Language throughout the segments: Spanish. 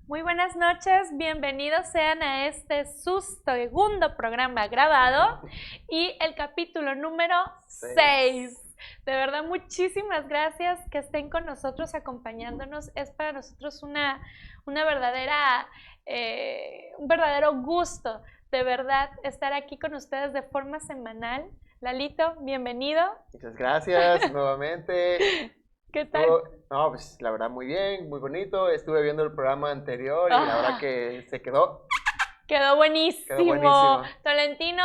Muy buenas noches, bienvenidos sean a este su segundo programa grabado y el capítulo número 6. De verdad, muchísimas gracias que estén con nosotros acompañándonos. Es para nosotros una verdadera, un verdadero gusto, de verdad, estar aquí con ustedes de forma semanal. Lalito, bienvenido. Muchas gracias nuevamente. ¿Qué tal? No, pues la verdad muy bien, muy bonito. Estuve viendo el programa anterior y la verdad que se quedó. Quedó buenísimo. Quedó buenísimo. Tolentino,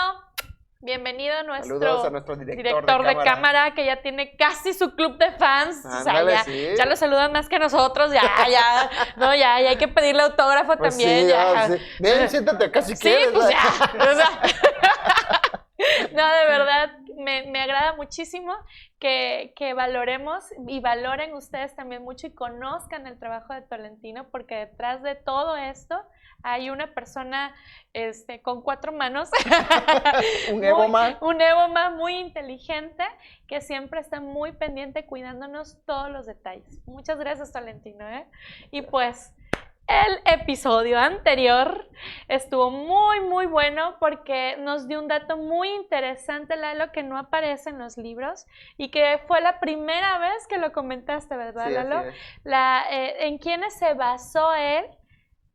bienito a nuestro, saludos a nuestro director de cámara que ya tiene casi su club de fans. Ándale, o sea, sí. ya lo saludan más que nosotros, ya hay que pedirle autógrafo Pues también. Sí, ya. Sí. Ven, siéntate acá si Sí, quieres. pues ya. O sea, no, de verdad, me agrada muchísimo que valoremos y valoren ustedes también mucho y conozcan el trabajo de Tolentino, porque detrás de todo esto hay una persona con 4 manos, Un Evoma. Un Evoma muy inteligente que siempre está muy pendiente cuidándonos todos los detalles. Muchas gracias, Tolentino. Y pues el episodio anterior estuvo muy bueno porque nos dio un dato muy interesante, Lalo, que no aparece en los libros y que fue la primera vez que lo comentaste, ¿verdad, Sí, Lalo? así es. En quiénes se basó él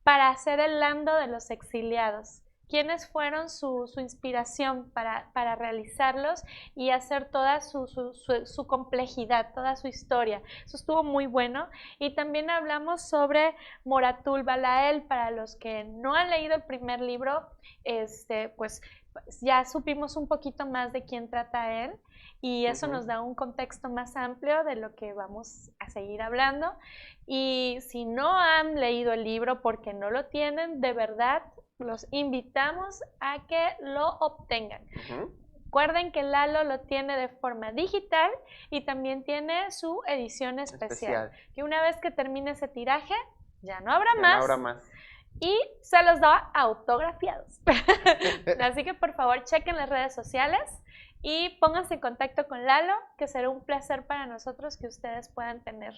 para hacer el Lando de los exiliados. ¿Quiénes fueron su inspiración para realizarlos y hacer toda su complejidad, toda su historia? Eso estuvo muy bueno. Y también hablamos sobre Moratul Balael. Para los que no han leído el primer libro, pues ya supimos un poquito más de quién trata él y eso nos da un contexto más amplio de lo que vamos a seguir hablando. Y si no han leído el libro porque no lo tienen, de verdad los invitamos a que lo obtengan. Recuerden que Lalo lo tiene de forma digital y también tiene su edición especial. Que una vez que termine ese tiraje, ya no habrá más. No habrá más. Y se los da autografiados. Así que por favor chequen las redes sociales y pónganse en contacto con Lalo, que será un placer para nosotros que ustedes puedan tener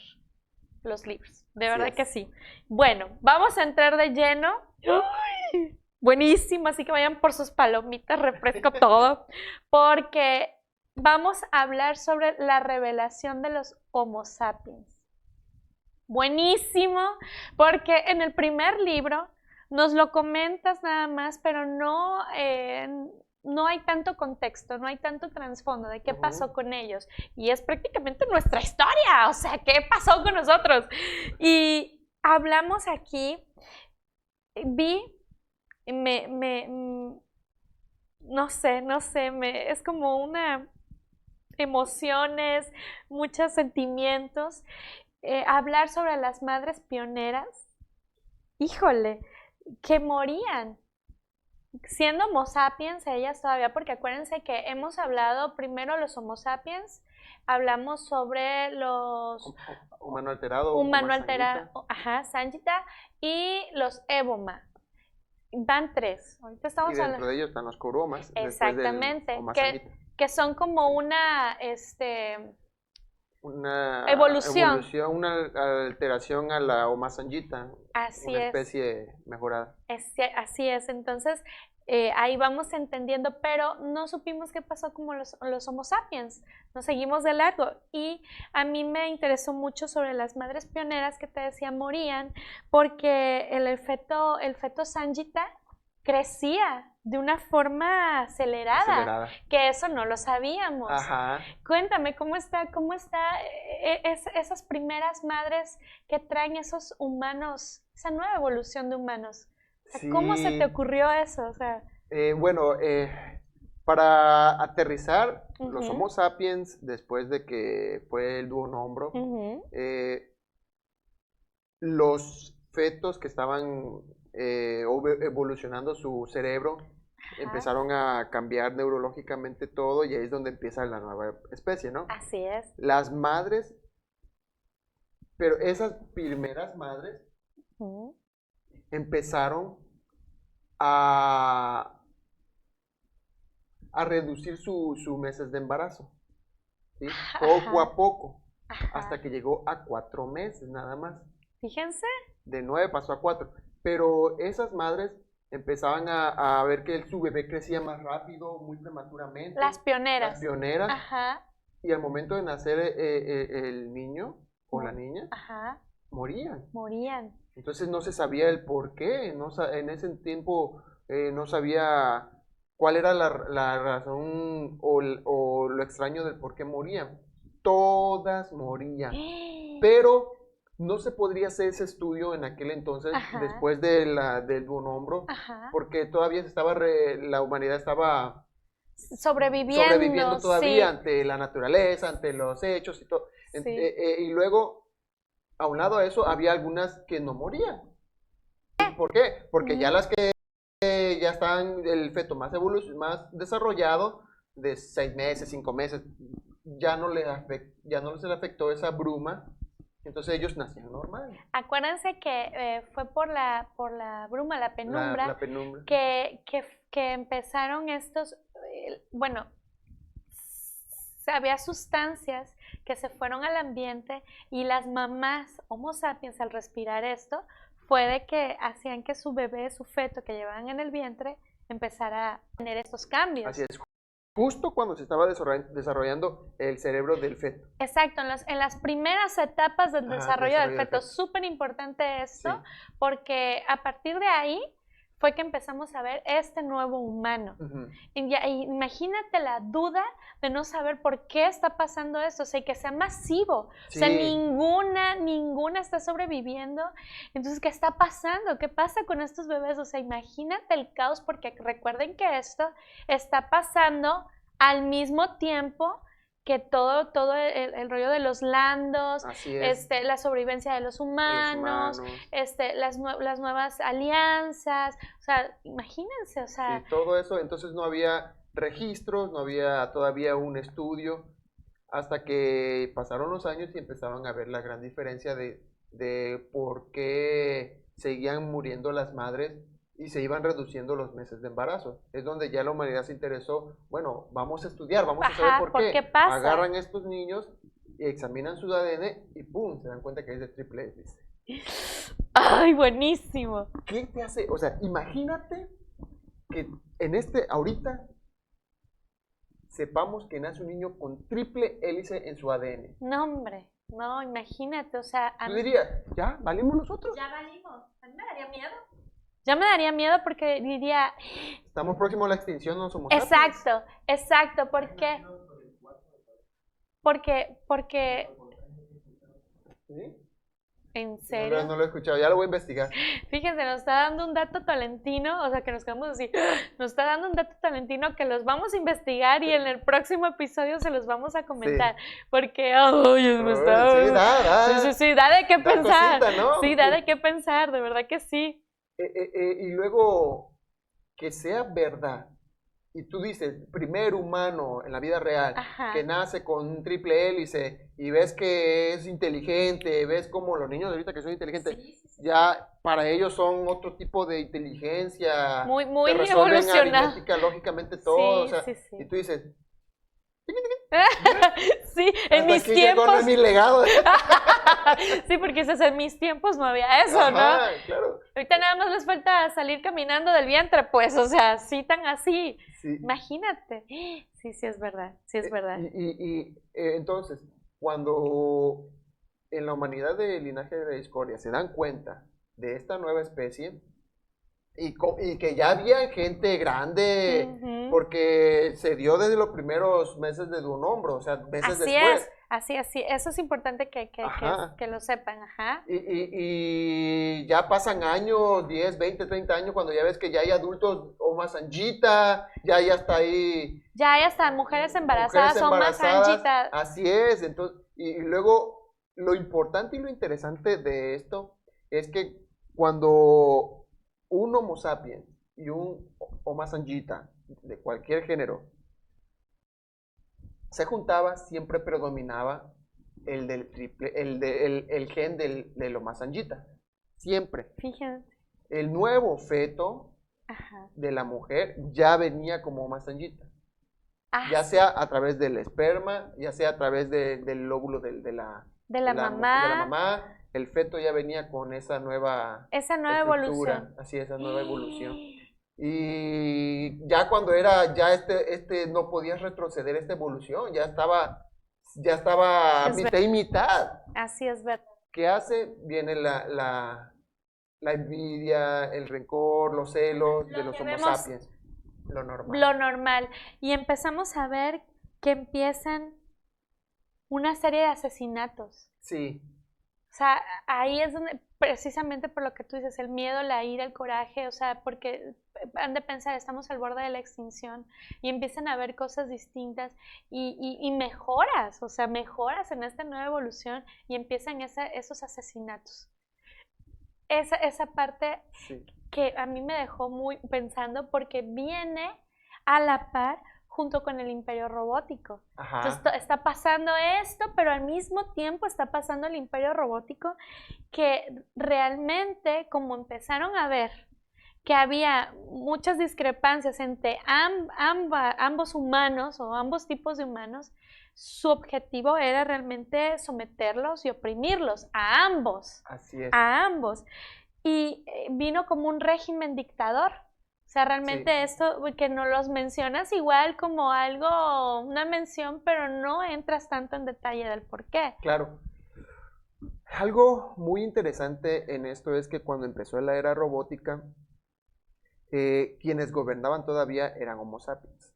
los libros. De verdad que sí. Bueno, vamos a entrar de lleno. ¡Ay! Buenísimo, así que vayan por sus palomitas, refresco todo, porque vamos a hablar sobre la revelación de los Homo sapiens. Buenísimo, porque en el primer libro nos lo comentas nada más, pero no hay tanto contexto, no hay tanto trasfondo de qué pasó con ellos. Y es prácticamente nuestra historia, o sea, ¿qué pasó con nosotros? Y hablamos aquí, no sé, es como una emociones, muchos sentimientos. Hablar sobre las madres pioneras, híjole, que morían. Siendo Homo sapiens, ellas todavía, porque acuérdense que hemos hablado primero los Homo sapiens, hablamos sobre los humano alterado, Sanjita, y los Evoma. Van 3. Ahorita estamos y dentro de ellos están los Kuromas. Exactamente, que son como una evolución, una alteración a la Homo sapiens, una especie mejorada. Así es, entonces ahí vamos entendiendo, pero no supimos qué pasó como los Homo sapiens, nos seguimos de largo. Y a mí me interesó mucho sobre las madres pioneras que te decía morían, porque el feto Sanjita crecía de una forma acelerada, que eso no lo sabíamos. Ajá. Cuéntame, ¿cómo está esas primeras madres que traen esos humanos, esa nueva evolución de humanos? O sea, sí. ¿Cómo se te ocurrió eso? O sea, para aterrizar, los Homo sapiens, después de que fue el dúo Nombro, los fetos que estaban evolucionando su cerebro empezaron a cambiar neurológicamente todo y ahí es donde empieza la nueva especie, ¿no? Así es. Las madres, pero esas primeras madres empezaron a reducir sus meses de embarazo, ¿sí? Poco a poco, hasta que llegó a 4 meses nada más. Fíjense. de 9 pasó a 4. Pero esas madres empezaban a ver que su bebé crecía más rápido, muy prematuramente. Las pioneras. Las pioneras. Ajá. Y al momento de nacer el niño o la niña, Ajá. morían. Morían. Entonces no se sabía el por qué. En ese tiempo no sabía cuál era la razón o lo extraño del por qué morían. Todas morían. Pero no se podría hacer ese estudio en aquel entonces, Ajá. después del Bonombro, Ajá. porque todavía la humanidad estaba sobreviviendo todavía sí. ante la naturaleza, ante los hechos y todo. Sí. Y luego, a un lado de eso, había algunas que no morían. ¿Por qué? Porque ya las que ya están el feto más desarrollado, de 6 meses, 5 meses, ya no les afectó esa bruma, entonces ellos nacían normal. Acuérdense que fue por la bruma, la penumbra, La penumbra. Que empezaron estos, bueno, había sustancias que se fueron al ambiente y las mamás Homo sapiens al respirar esto fue de que hacían que su bebé, su feto que llevaban en el vientre empezara a tener estos cambios. Así es. Justo cuando se estaba desarrollando el cerebro del feto. Exacto, en las primeras etapas del desarrollo del feto. Súper importante esto, sí. Porque a partir de ahí fue que empezamos a ver este nuevo humano. Y imagínate la duda de no saber por qué está pasando esto, o sea, y que sea masivo. Sí. O sea, ninguna está sobreviviendo. Entonces, ¿qué está pasando? ¿Qué pasa con estos bebés? O sea, imagínate el caos, porque recuerden que esto está pasando al mismo tiempo que todo el rollo de los landos, la sobrevivencia de los humanos, las nuevas alianzas, o sea, imagínense, o sea... Sí, todo eso, entonces no había registros, no había todavía un estudio, hasta que pasaron los años y empezaron a ver la gran diferencia de por qué seguían muriendo las madres y se iban reduciendo los meses de embarazo. Es donde ya la humanidad se interesó, bueno, vamos a estudiar, vamos a saber por qué. Pasa? Agarran estos niños y examinan su ADN y ¡pum! Se dan cuenta que es de triple hélice. ¡Ay, buenísimo! ¿Qué te hace? O sea, imagínate que ahorita, sepamos que nace un niño con triple hélice en su ADN. No, hombre, no, imagínate, o sea... Tú dirías, ¿ya valimos nosotros? Ya valimos, a mí me daría miedo. Ya me daría miedo porque diría... Estamos próximos a la extinción, no somos Exacto, ¿por qué? Porque... ¿Sí? ¿En serio? No lo he escuchado, ya lo voy a investigar. Fíjense, nos está dando un dato talentino, o sea, que nos quedamos así, nos está dando un dato talentino que los vamos a investigar y en el próximo episodio se los vamos a comentar, porque, me está... Sí, da de qué pensar, cosita, ¿no? Sí, da de qué pensar, de verdad que sí. Y luego, que sea verdad, y tú dices, primer humano en la vida real, que nace con un triple hélice, y ves que es inteligente, ves como los niños de ahorita que son inteligentes, ya para ellos son otro tipo de inteligencia, muy evolucionada, lógicamente todo, o sea, y tú dices, sí, en mis tiempos. Mi legado. Sí, porque en mis tiempos no había eso, ¿no? Claro. Ahorita nada más les falta salir caminando del vientre, pues, o sea, así tan así. Sí. Imagínate. Sí, es verdad, sí es verdad. Entonces, cuando en la humanidad de linaje de la discordia se dan cuenta de esta nueva especie, y que ya había gente grande, porque se dio desde los primeros meses de Bonombro, o sea, meses después. Así, eso es importante que lo sepan, Y ya pasan años, 10, 20, 30 años, cuando ya ves que ya hay adultos o más anjita, ya está ahí. Ya hay hasta mujeres embarazadas o más anjitas. Así es, entonces, y luego lo importante y lo interesante de esto es que cuando un Homo sapiens y un Homo sapiens de cualquier género se juntaba, siempre predominaba el del triple, el gen del Homo sapiens. Siempre. Fíjate. El nuevo feto de la mujer ya venía como Homo sapiens. Ya sea a través del esperma, ya sea a través del óvulo de la mamá, el feto ya venía con esa nueva evolución. Así, esa nueva evolución. Y ya cuando ya no podías retroceder esta evolución, ya estaba mitad y mitad. Así es verdad. ¿Qué hace? Viene la envidia, el rencor, los celos de los Homo sapiens. Lo normal. Lo normal. Y empezamos a ver que empiezan una serie de asesinatos. Sí. O sea, ahí es donde, precisamente por lo que tú dices, el miedo, la ira, el coraje, o sea, porque han de pensar, estamos al borde de la extinción y empiezan a ver cosas distintas y mejoras, o sea, mejoras en esta nueva evolución y empiezan esos asesinatos. Esa parte Sí. que a mí me dejó muy pensando porque viene a la par junto con el imperio robótico. Ajá. Entonces está pasando esto, pero al mismo tiempo está pasando el imperio robótico, que realmente, como empezaron a ver que había muchas discrepancias entre ambos humanos o ambos tipos de humanos, su objetivo era realmente someterlos y oprimirlos a ambos. Así es. A ambos. Y vino como un régimen dictador. O sea, realmente Sí. esto que no los mencionas igual como algo, una mención, pero no entras tanto en detalle del por qué. Claro. Algo muy interesante en esto es que cuando empezó la era robótica, quienes gobernaban todavía eran Homo sapiens.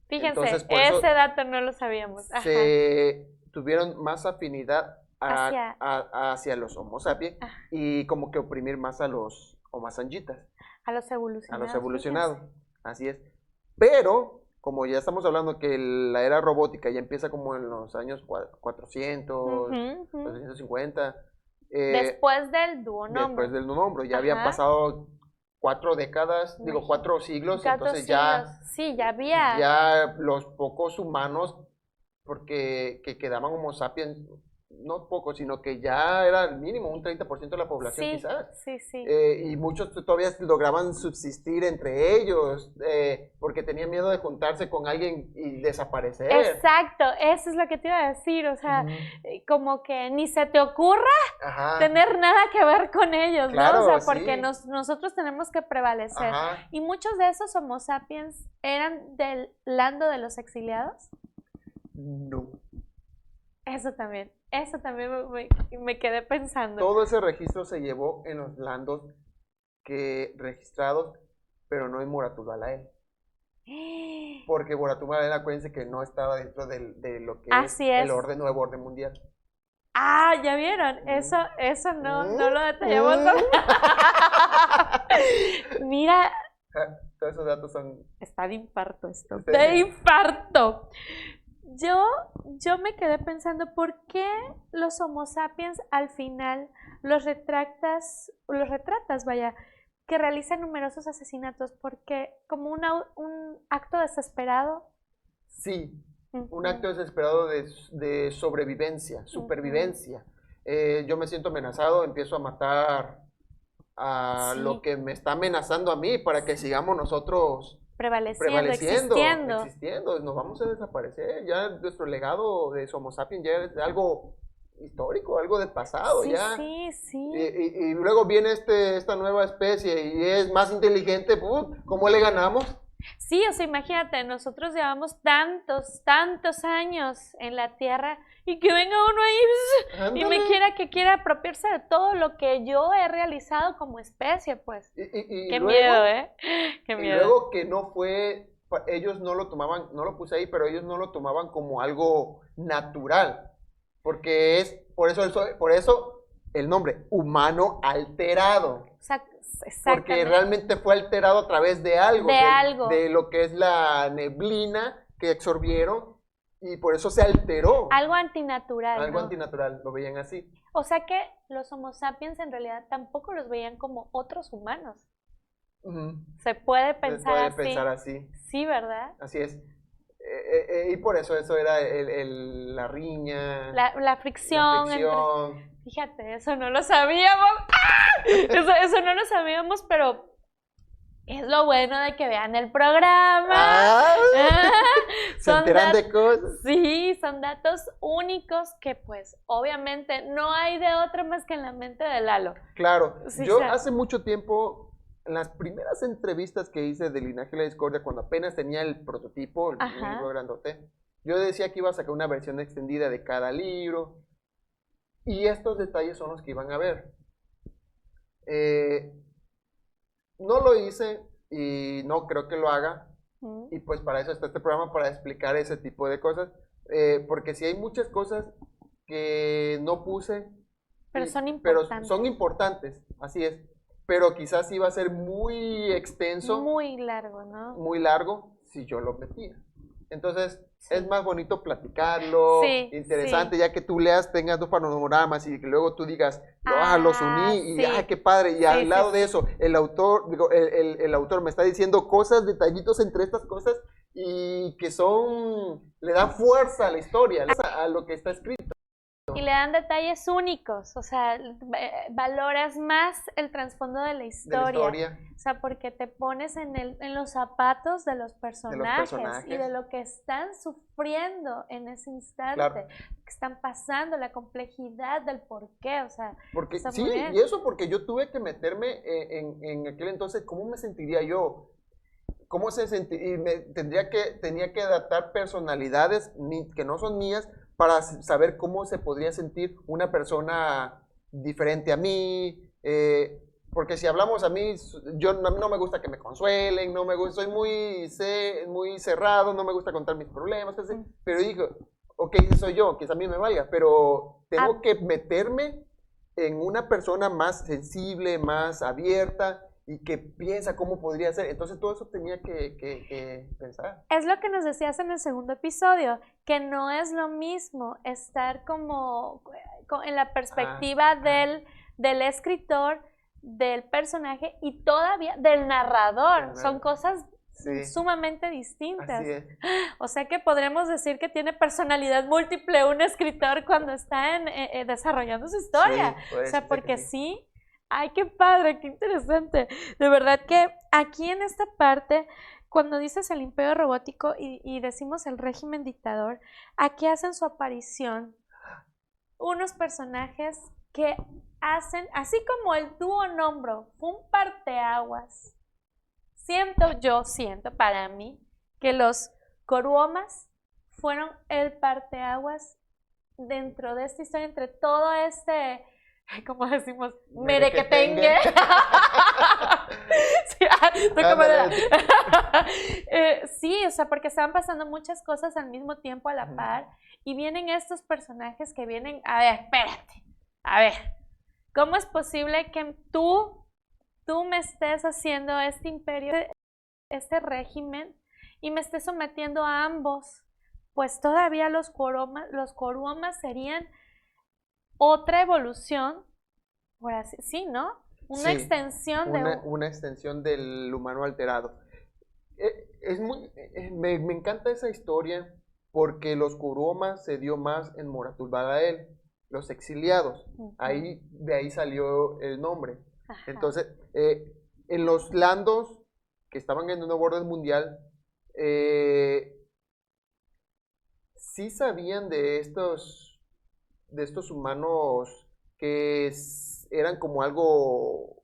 Fíjense, Entonces, por eso ese dato no lo sabíamos. Ajá. se tuvieron más afinidad Hacia- hacia los Homo sapiens Ajá. y como que oprimir más a los Homo sanjitas, A los evolucionados. a los evolucionados. Así es. Pero, como ya estamos hablando que la era robótica ya empieza como en los años 400, Ujú, ujú. 450. Después del duonombre. Después del nombre, ya habían Ajá. pasado 4 décadas, digo, Imagínate. 4 siglos, 4 entonces siglos. Sí, ya había. ya los pocos humanos, porque que quedaban Homo sapiens, no pocos, sino que ya era el mínimo, un 30% de la población Sí, quizás. sí, sí. Y muchos todavía lograban subsistir entre ellos, porque tenían miedo de juntarse con alguien y desaparecer. Exacto, eso es lo que te iba a decir, o sea, Ujú. como que ni se te ocurra Ajá, tener nada que ver con ellos, Claro, ¿no? O sea, porque sí. nosotros tenemos que prevalecer. ajá. Y muchos de esos Homo sapiens eran del lando de los exiliados. No. Eso también me quedé pensando. Todo ese registro se llevó en los landos registrados, pero no en Moratubalael. Porque Moratubalael, acuérdense que no estaba dentro de lo que Así es es. el nuevo orden mundial. Ah, ya vieron, eso no lo detallamos. Mira, Todos esos datos son... está de infarto esto. Sí. De infarto. Yo me quedé pensando, ¿por qué los Homo sapiens al final los retratas, vaya, que realizan numerosos asesinatos? Porque como un acto desesperado. Sí, un Ujú. acto desesperado de sobrevivencia, supervivencia. Yo me siento amenazado, empiezo a matar a Sí. lo que me está amenazando a mí para que sigamos nosotros Prevaleciendo, existiendo, nos vamos a desaparecer. Ya nuestro legado de Homo sapiens ya es algo histórico, algo del pasado, Sí, ya. sí, sí. Y luego viene esta nueva especie y es más inteligente, ¿cómo le ganamos? Sí, o sea, imagínate, nosotros llevamos tantos años en la Tierra y que venga uno ahí y Ándale. quiera apropiarse de todo lo que yo he realizado como especie, pues. Y Qué luego, miedo, ¿eh? Qué y miedo. luego que no fue, ellos no lo tomaban, no lo puse ahí, pero ellos no lo tomaban como algo natural, porque por eso el nombre, humano alterado. Porque Exactamente. realmente fue alterado a través de algo, De algo. de lo que es la neblina que absorbieron y por eso se alteró. Algo antinatural, Algo ¿no? antinatural, lo veían así. O sea que los Homo sapiens en realidad tampoco los veían como otros humanos. Ujú. Se puede Se pensar puede así. pensar así, Sí, ¿verdad? así es. Y por eso era la riña, La fricción. la fricción. Fíjate, eso no lo sabíamos. ¡Ah! Eso no lo sabíamos, pero es lo bueno de que vean el programa. Ah, Se enteran de cosas. Sí, son datos únicos que pues obviamente no hay de otra más que en la mente de Lalo. Claro, Sí, yo hace mucho tiempo, en las primeras entrevistas que hice de Linaje de la Discordia, cuando apenas tenía el prototipo, el libro grandote, yo decía que iba a sacar una versión extendida de cada libro, y estos detalles son los que iban a ver. No lo hice y no creo que lo haga, y pues para eso está este programa, para explicar ese tipo de cosas, porque si hay muchas cosas que no puse, pero son importantes. Pero son importantes, así es. Pero quizás iba a ser muy extenso. Muy largo, ¿no? Muy largo si yo lo metía. Entonces, es más bonito platicarlo, interesante, ya que tú leas, tengas dos panoramas y que luego tú digas, los uní y qué padre. Y al lado de eso, el autor, el autor me está diciendo cosas, detallitos entre estas cosas y que le dan fuerza a la historia, a lo que está escrito. Y le dan detalles únicos, o sea, valoras más el trasfondo de la historia. O sea, porque te pones en los zapatos de los personajes y de lo que están sufriendo en ese instante, que están pasando, la complejidad del porqué, o sea. Porque, sí, y eso porque yo tuve que meterme en aquel entonces, ¿cómo me sentiría yo? ¿Cómo se sentiría? Y tenía que adaptar personalidades que no son mías, para saber cómo se podría sentir una persona diferente a mí, porque si hablamos a mí, no me gusta que me consuelen, soy muy cerrado, no me gusta contar mis problemas, pero digo, ok, soy yo, quizá a mí me valga, pero tengo que meterme en una persona más sensible, más abierta, y que piensa cómo podría ser. Entonces todo eso tenía que pensar. Es lo que nos decías en el segundo episodio, que no es lo mismo estar como en la perspectiva del escritor, del personaje y todavía del narrador. Son cosas sumamente distintas. Así es. O sea que podremos decir que tiene personalidad múltiple un escritor cuando está desarrollando su historia. O sea, porque sí. Ay, qué padre, qué interesante. De verdad que aquí en esta parte, cuando dices el imperio robótico y decimos el régimen dictador, aquí hacen su aparición unos personajes que hacen, así como el dúo Nombro fue un parteaguas, siento para mí, que los Coruomas fueron el parteaguas dentro de esta historia, entre todo este... como decimos, merequetengue. Sí, o sea, porque estaban pasando muchas cosas al mismo tiempo a la par y vienen estos personajes que vienen, a ver, espérate, a ver, ¿cómo es posible que tú me estés haciendo este imperio, este régimen y me estés sometiendo a ambos? Pues todavía los Coruomas serían otra evolución, por así, sí, ¿no? Una extensión una extensión del humano alterado. Me encanta esa historia porque los Coruomas se dio más en Moratul Badael, los exiliados. De ahí salió el nombre. Ajá. Entonces, en los landos que estaban en el nuevo orden mundial, sí sabían de estos humanos que eran como algo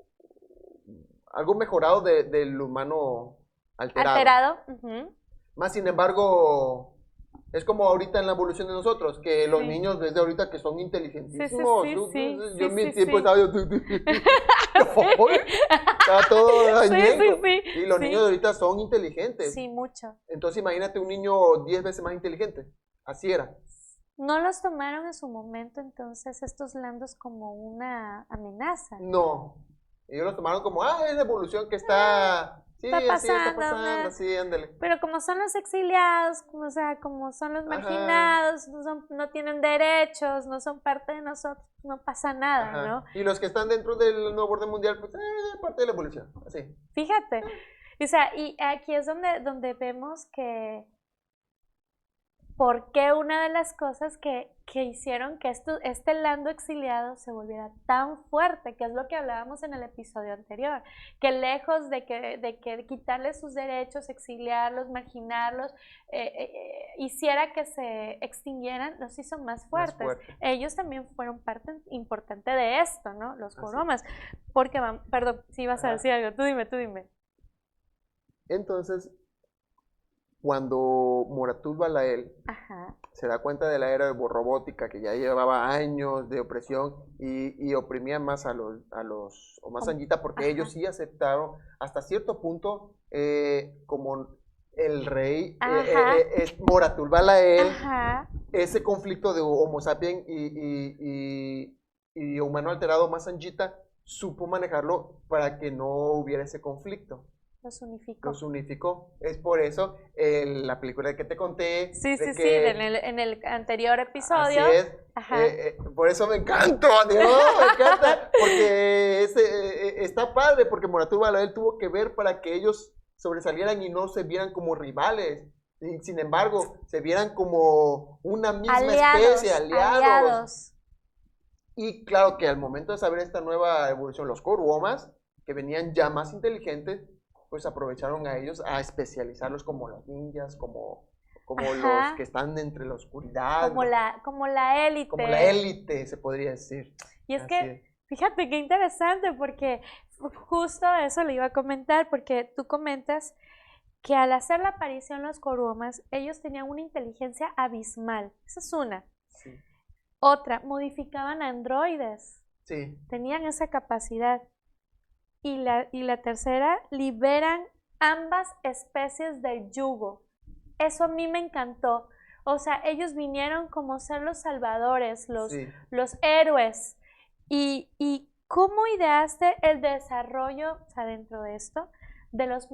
mejorado del humano alterado. Más sin embargo, es como ahorita en la evolución de nosotros, que los niños desde ahorita que son inteligentísimos. Yo en mi tiempo estaba estaba todo dañado. Y los niños de ahorita son inteligentes. Sí, mucho. Entonces imagínate un niño 10 veces más inteligente. Así era. ¿No los tomaron en su momento entonces estos landos como una amenaza? No, ellos los tomaron como, es la evolución que está pasando, sí, ándale. Pero como son los exiliados, o sea, como son los marginados, no tienen derechos, no son parte de nosotros, no pasa nada, ¿no? Y los que están dentro del nuevo orden mundial, pues, parte de la evolución, así. Fíjate, o sea, y aquí es donde vemos que por qué una de las cosas que hicieron que este Lando exiliado se volviera tan fuerte, que es lo que hablábamos en el episodio anterior, que lejos de que quitarles sus derechos, exiliarlos, marginarlos, hiciera que se extinguieran, los hizo más fuertes. Ellos también fueron parte importante de esto, ¿no? Los Kuromas. Porque perdón, si ibas a decir algo, tú dime. Entonces, cuando Moratud Balael se da cuenta de la era robótica, que ya llevaba años de opresión y oprimía más a los Omasangita, porque ellos sí aceptaron hasta cierto punto como el rey Moratud Balael, ese conflicto de Homo sapiens y humano alterado Omasangita, supo manejarlo para que no hubiera ese conflicto. Los unificó. Es por eso la película que te conté. Sí, en el anterior episodio. Así es. Por eso me encanta, Dios, me encanta. Porque está padre, porque Moratud Balael tuvo que ver para que ellos sobresalieran y no se vieran como rivales. Y, sin embargo, se vieran como una misma especie, aliados. Y claro que al momento de saber esta nueva evolución, los Kuromas, que venían ya más inteligentes, pues aprovecharon a ellos a especializarlos como los ninjas, como los que están entre la oscuridad. Como la élite. Como la élite, se podría decir. Y es que, fíjate qué interesante, porque justo eso le iba a comentar, porque tú comentas que al hacer la aparición los Kuromas, ellos tenían una inteligencia abismal. Esa es una. Sí. Otra, modificaban androides. Sí. Tenían esa capacidad. Y la tercera, liberan ambas especies del yugo. Eso a mí me encantó. O sea, ellos vinieron como ser los salvadores, los héroes. Y ¿cómo ideaste el desarrollo, o sea, dentro de esto, de los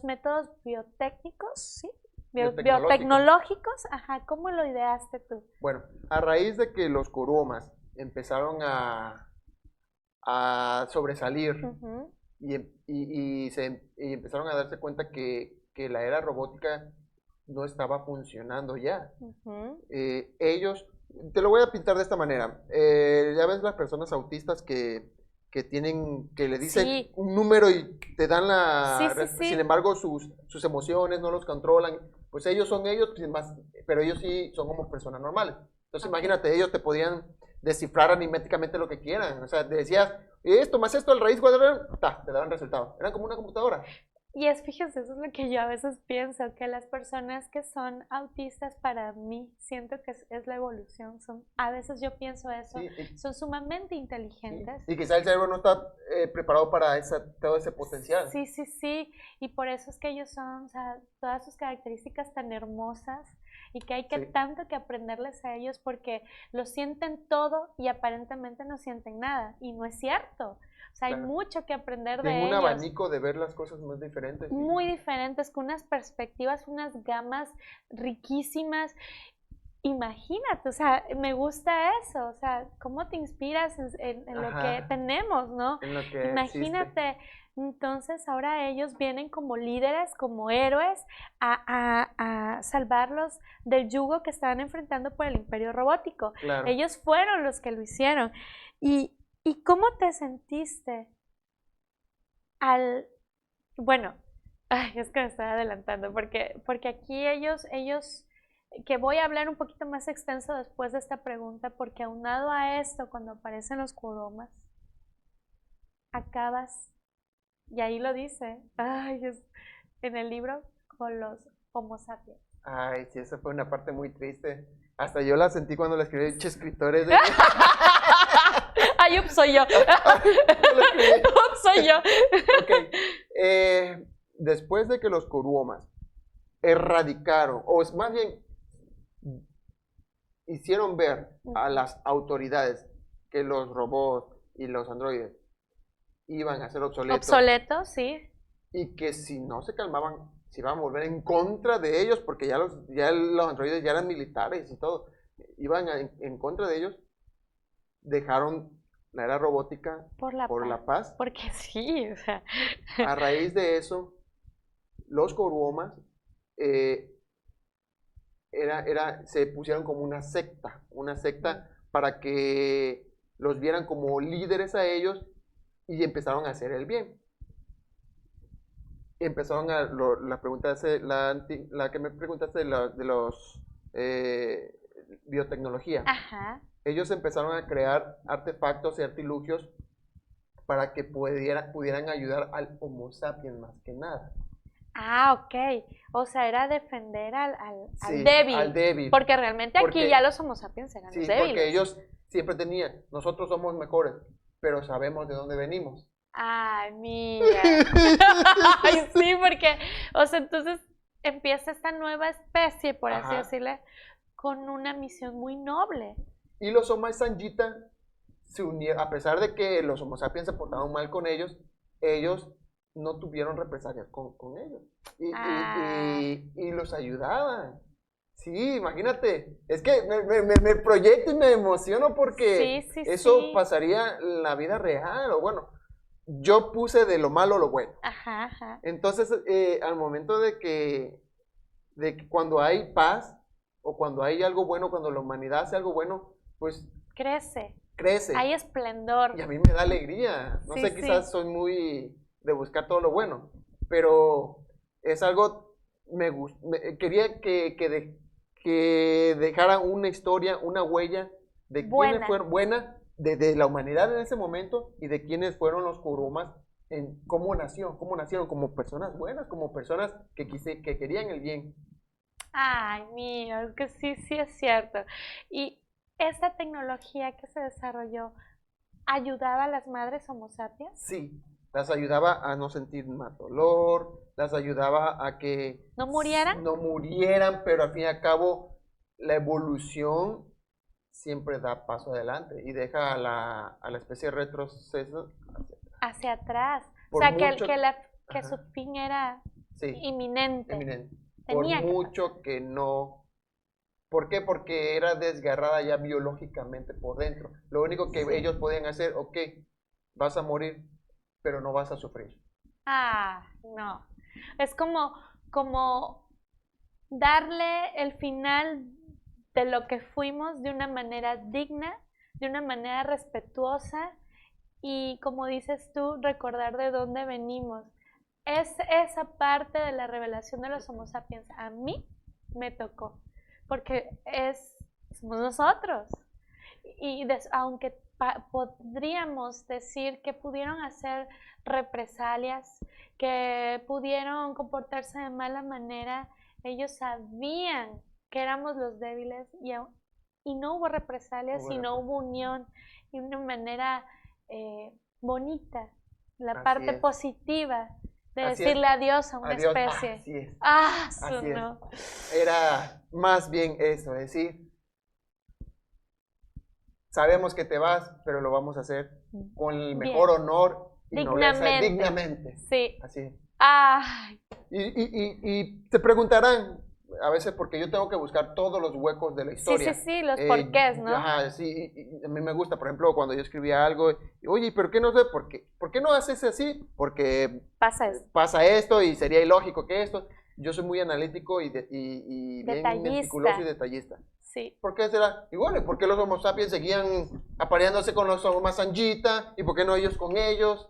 métodos biotécnicos, ¿sí? Biotecnológicos? Ajá, ¿cómo lo ideaste tú? Bueno, a raíz de que los Kuromas empezaron a sobresalir y empezaron a darse cuenta que la era robótica no estaba funcionando ya. Ellos, te lo voy a pintar de esta manera, ya ves las personas autistas que le dicen un número y te dan sin embargo sus emociones no los controlan, pues ellos son ellos, pero ellos sí son como personas normales. Entonces imagínate, ellos te podían descifrar aritméticamente lo que quieran. O sea, decías, esto más esto, el raíz cuadrada, te daban resultados. Eran como una computadora. Y fíjense, eso es lo que yo a veces pienso, que las personas que son autistas, para mí, siento que es la evolución. A veces yo pienso eso, son sumamente inteligentes. Y quizá el cerebro no está preparado para todo ese potencial. Sí. Y por eso es que ellos son, o sea, todas sus características tan hermosas, y que hay tanto que aprenderles a ellos, porque lo sienten todo y aparentemente no sienten nada. Y no es cierto. O sea, hay mucho que aprender de ellos. Tienen un abanico de ver las cosas más diferentes. Muy diferentes, con unas perspectivas, unas gamas riquísimas. Imagínate, o sea, me gusta eso. O sea, cómo te inspiras en lo que tenemos, ¿no? En lo que imagínate. Existe. Entonces ahora ellos vienen como líderes, como héroes, a salvarlos del yugo que estaban enfrentando por el imperio robótico. Claro. Ellos fueron los que lo hicieron. ¿Y cómo te sentiste bueno, es que me estoy adelantando, porque aquí ellos, que voy a hablar un poquito más extenso después de esta pregunta, porque aunado a esto, cuando aparecen los Kuromas, acabas, y ahí lo dice, en el libro, con los Homo sapiens. Ay, sí, esa fue una parte muy triste. Hasta yo la sentí cuando la escribí, escritores. Ups, soy yo. Ups, soy yo. Ok. Después de que los Kuromas erradicaron, o más bien hicieron ver a las autoridades que los robots y los androides iban a ser obsoletos. Obsoletos, sí. Y que si no se calmaban, se iban a volver en contra de ellos, porque ya los androides ya eran militares y todo. Iban en contra de ellos. Dejaron la era robótica por la paz. Porque sí, o sea. A raíz de eso, los Kuromas se pusieron como una secta para que los vieran como líderes a ellos y empezaron a hacer el bien. Empezaron la pregunta, la que me preguntaste de los biotecnología. Ajá. Ellos empezaron a crear artefactos y artilugios para que pudieran ayudar al Homo sapiens más que nada. Ah, ok. O sea, era defender al Sí, débil. al débil. Porque realmente aquí ya los Homo sapiens eran los débiles. Porque ellos siempre tenían, nosotros somos mejores, pero sabemos de dónde venimos. Ay, mira. Ay, sí, porque, o sea, entonces empieza esta nueva especie, por así decirle, con una misión muy noble. Y los Homo Sangita se unieron, a pesar de que los Homo sapiens se portaban mal con ellos no tuvieron represalias con ellos. Y los ayudaban. Sí, imagínate. Es que me proyecto y me emociono porque eso pasaría en la vida real. O bueno, yo puse de lo malo lo bueno. Ajá, ajá. Entonces, al momento de que cuando hay paz o cuando hay algo bueno, cuando la humanidad hace algo bueno, pues crece. Hay esplendor. Y a mí me da alegría. No sé, quizás soy muy de buscar todo lo bueno, pero es algo, quería que dejara una historia, una huella de quiénes fueron buena de la humanidad en ese momento y de quiénes fueron los Kurumas en cómo nacieron como personas buenas, como personas que querían el bien. Ay, mira, es que sí es cierto. Y esta tecnología que se desarrolló, ¿ayudaba a las madres Homo sapiens? Sí, las ayudaba a no sentir más dolor, las ayudaba a que ¿no murieran? No murieran, pero al fin y al cabo la evolución siempre da paso adelante y deja a la especie retroceso hacia atrás. O sea, que su fin era inminente. Por mucho que no. ¿Por qué? Porque era desgarrada ya biológicamente por dentro. Lo único que ellos podían hacer, ok, vas a morir, pero no vas a sufrir. Ah, no. Es como darle el final de lo que fuimos de una manera digna, de una manera respetuosa y, como dices tú, recordar de dónde venimos. Es esa parte de la revelación de los Homo sapiens. A mí me tocó, porque somos nosotros. Y aunque podríamos decir que pudieron hacer represalias, que pudieron comportarse de mala manera, ellos sabían que éramos los débiles y no hubo represalias, no hubo unión y una manera bonita, la parte positiva de decirle adiós a una especie. No. Era más bien eso, decir, sabemos que te vas, pero lo vamos a hacer con el mejor honor y nobleza, dignamente. Sí. Así es. Ay. Y te preguntarán, a veces porque yo tengo que buscar todos los huecos de la historia. Sí, los porqués, ¿no? Ajá, sí, y a mí me gusta, por ejemplo, cuando yo escribía algo, oye, ¿pero qué no sé? ¿Por qué no haces así? Porque pasa esto y sería ilógico que esto. Yo soy muy analítico y bien meticuloso y detallista. Sí. ¿Por qué será? Y bueno, ¿por qué los Homo sapiens seguían apareándose con los Homo Sangita? ¿Y por qué no ellos con ellos?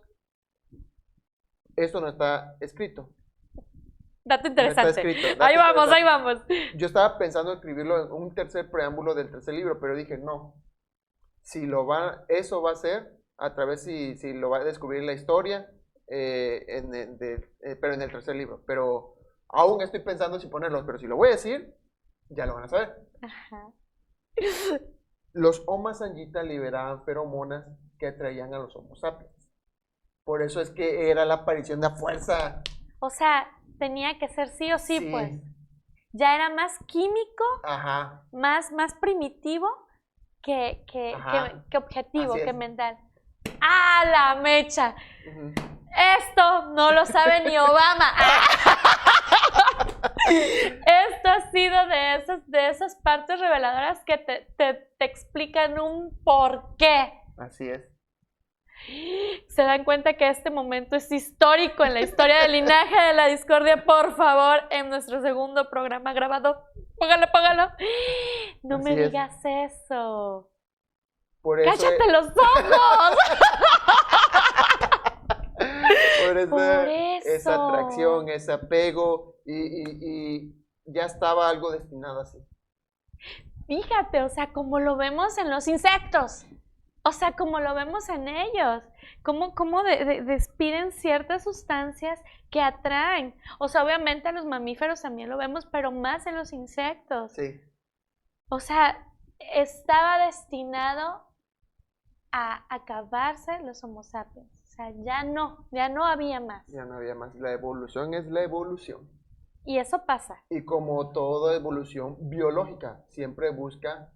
Esto no está escrito. Dato interesante. Ahí vamos. Yo estaba pensando en escribirlo en un tercer preámbulo del tercer libro, pero dije, no. Eso va a ser a través, si lo va a descubrir la historia, pero en el tercer libro. Pero aún estoy pensando si ponerlos, pero si lo voy a decir, ya lo van a saber. Ajá. Los Homo Sangita liberaban feromonas que atraían a los Homo sapiens. Por eso es que era la aparición de la fuerza. O sea, tenía que ser sí o sí, pues. Ya era más químico, más primitivo que objetivo, que mental. ¡Ah, la mecha! Esto no lo sabe ni Obama. Esto ha sido de esas partes reveladoras que te explican un porqué. Así es. Se dan cuenta que este momento es histórico en la historia del linaje de la discordia. Por favor, en nuestro segundo programa grabado Póngalo. No Así me es. digas eso. Por eso ¡Cállate los ojos! por Por esa eso. atracción, ese apego, y ya estaba algo destinado así. Fíjate, o sea, como lo vemos en los insectos. O sea, como lo vemos en ellos. Cómo despiden ciertas sustancias que atraen. O sea, obviamente en los mamíferos también lo vemos, pero más en los insectos. Sí, O sea, estaba destinado a acabarse los Homo sapiens. O sea, ya no había más. ya no había más. La evolución es la evolución. Y eso pasa. Y como toda evolución biológica, siempre busca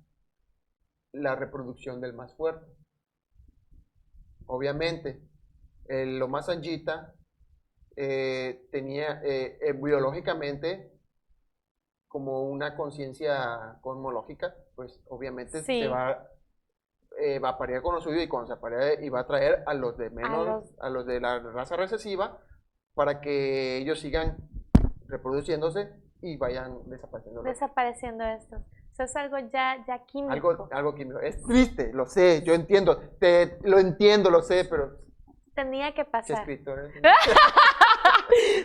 la reproducción del más fuerte. Obviamente, el Loma Sanjita tenía biológicamente como una conciencia cosmológica, pues obviamente Sí. va a parear con lo suyo, y cuando se aparea y va a traer a los de menos, a los de la raza recesiva, para que ellos sigan reproduciéndose y vayan desapareciendo. Desapareciendo estos. O sea, es algo ya químico. Algo químico. Es triste, lo sé, yo entiendo, lo entiendo, lo sé, pero Tenía que ¿qué pasar. escritores?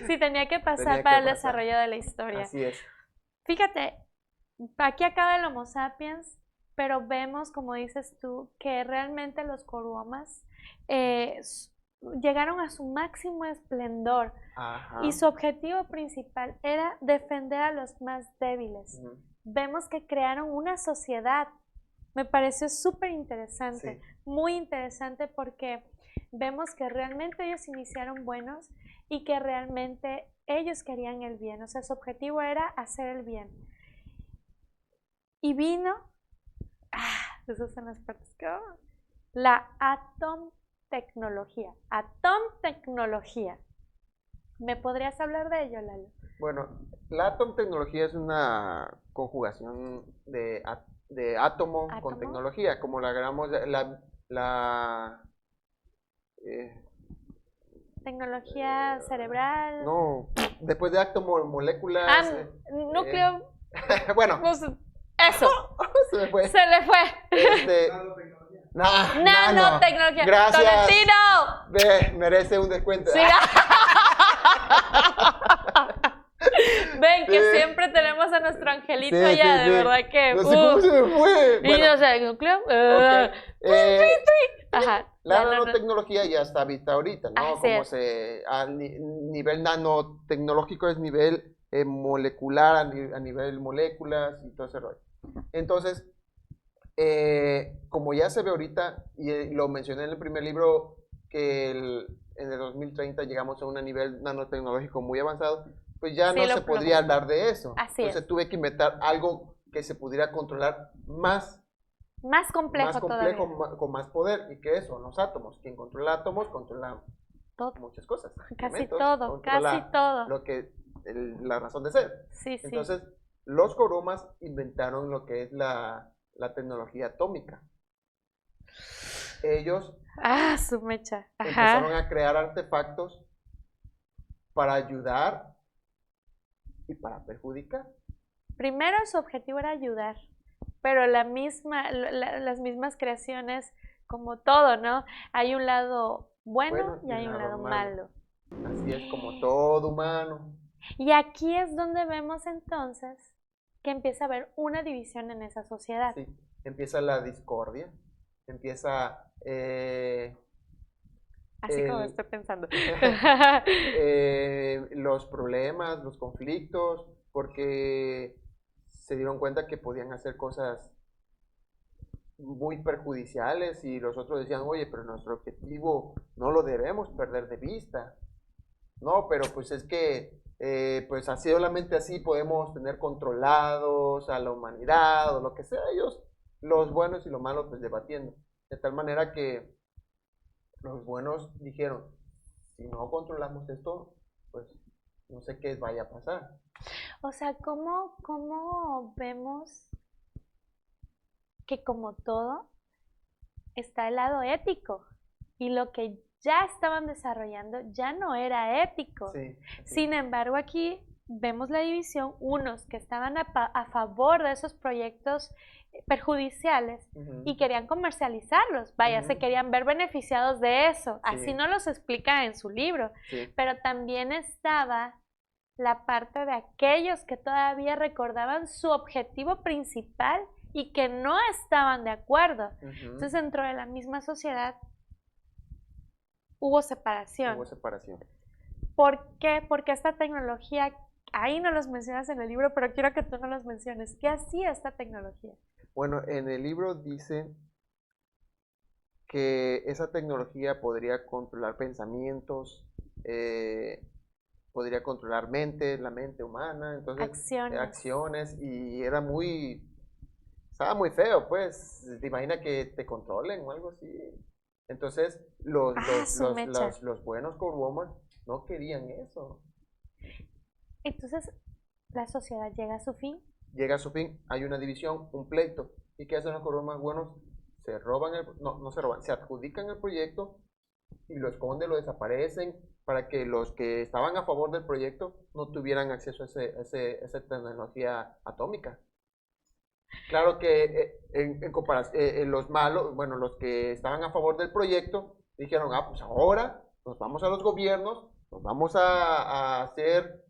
Sí, tenía que pasar Tenía que para el pasar. desarrollo de la historia. Así es. Fíjate, aquí acaba el Homo sapiens, pero vemos, como dices tú, que realmente los Coruomas llegaron a su máximo esplendor. Ajá. Y su objetivo principal era defender a los más débiles. Ujú. Vemos que crearon una sociedad. Me pareció súper interesante, Sí. muy interesante, porque vemos que realmente ellos iniciaron buenos y que realmente ellos querían el bien. O sea, su objetivo era hacer el bien. Y vino, esas son las partes que... la atomtecnología. Atomtecnología. ¿Me podrías hablar de ello, Lalo? Bueno, la atomtecnología es una conjugación de átomo con ¿Átomo? tecnología, como la agarramos Tecnología cerebral. no, después de átomo, moléculas, Núcleo. bueno, No sé, eso. se me fue. Se le fue. Nanotecnología. Gracias. ¡Tolentino! Merece un descuento. Sí. Ven que Sí. siempre tenemos a nuestro angelito Sí, allá, sí, de sí. verdad que. No sé cómo se me fue. Y Bueno, no sé, núcleo. ok. Ajá. La nanotecnología ya está vista ahorita, ¿no? Así Como es. a nivel nanotecnológico es nivel molecular, a nivel moléculas y todo ese rollo. Entonces, como ya se ve ahorita, y lo mencioné en el primer libro, que en el 2030 llegamos a un nivel nanotecnológico muy avanzado, pues ya Sí, no lo se podría prometo. hablar de eso. Así Entonces es. tuve que inventar algo que se pudiera controlar Más complejo, más complejo, todavía. con más poder. ¿Y qué son los átomos? Quien controla átomos controla Todo. muchas cosas. Casi elementos, todo, controla casi todo. lo que, la razón de ser. Sí, sí. Entonces, los Coruomas inventaron lo que es la tecnología atómica. Ellos Su mecha. empezaron Ajá. a crear artefactos para ayudar y para perjudicar. Primero su objetivo era ayudar, pero las mismas creaciones, como todo, ¿no? Hay un lado bueno y hay un lado malo. Así es, como todo humano. Y aquí es donde vemos entonces que empieza a haber una división en esa sociedad. Sí, empieza la discordia, empieza Así como estoy pensando. los problemas, los conflictos, porque se dieron cuenta que podían hacer cosas muy perjudiciales, y los otros decían, oye, pero nuestro objetivo no lo debemos perder de vista. No, pero pues es que pues así, solamente así podemos tener controlados a la humanidad o lo que sea. Ellos, los buenos y los malos, pues debatiendo. De tal manera que los buenos dijeron, si no controlamos esto, pues no sé qué vaya a pasar. O sea, ¿cómo vemos que como todo está el lado ético? Y lo que ya estaban desarrollando ya no era ético. Sí, Sin embargo, aquí vemos la división, unos que estaban a favor de esos proyectos perjudiciales y querían comercializarlos, vaya, se querían ver beneficiados de eso, así no los explica en su libro, pero también estaba la parte de aquellos que todavía recordaban su objetivo principal y que no estaban de acuerdo. Entonces, dentro de la misma sociedad hubo separación. ¿Por qué? Porque esta tecnología, ahí no los mencionas en el libro, pero quiero que tú no los menciones. ¿Qué hacía esta tecnología? Bueno, en el libro dice que esa tecnología podría controlar pensamientos, podría controlar la mente humana, entonces acciones, y estaba muy feo, pues. Te imaginas que te controlen o algo así. Entonces, los buenos Catwoman no querían eso. Entonces, la sociedad llega a su fin. Llega a su fin, hay una división, un pleito. ¿Y qué hacen los Catwoman buenos? Se roban no se roban, se adjudican el proyecto y lo esconden, lo desaparecen, para que los que estaban a favor del proyecto no tuvieran acceso a esa tecnología atómica. Claro que en comparación, los malos, bueno, los que estaban a favor del proyecto, dijeron, pues ahora nos vamos a los gobiernos, nos vamos a hacer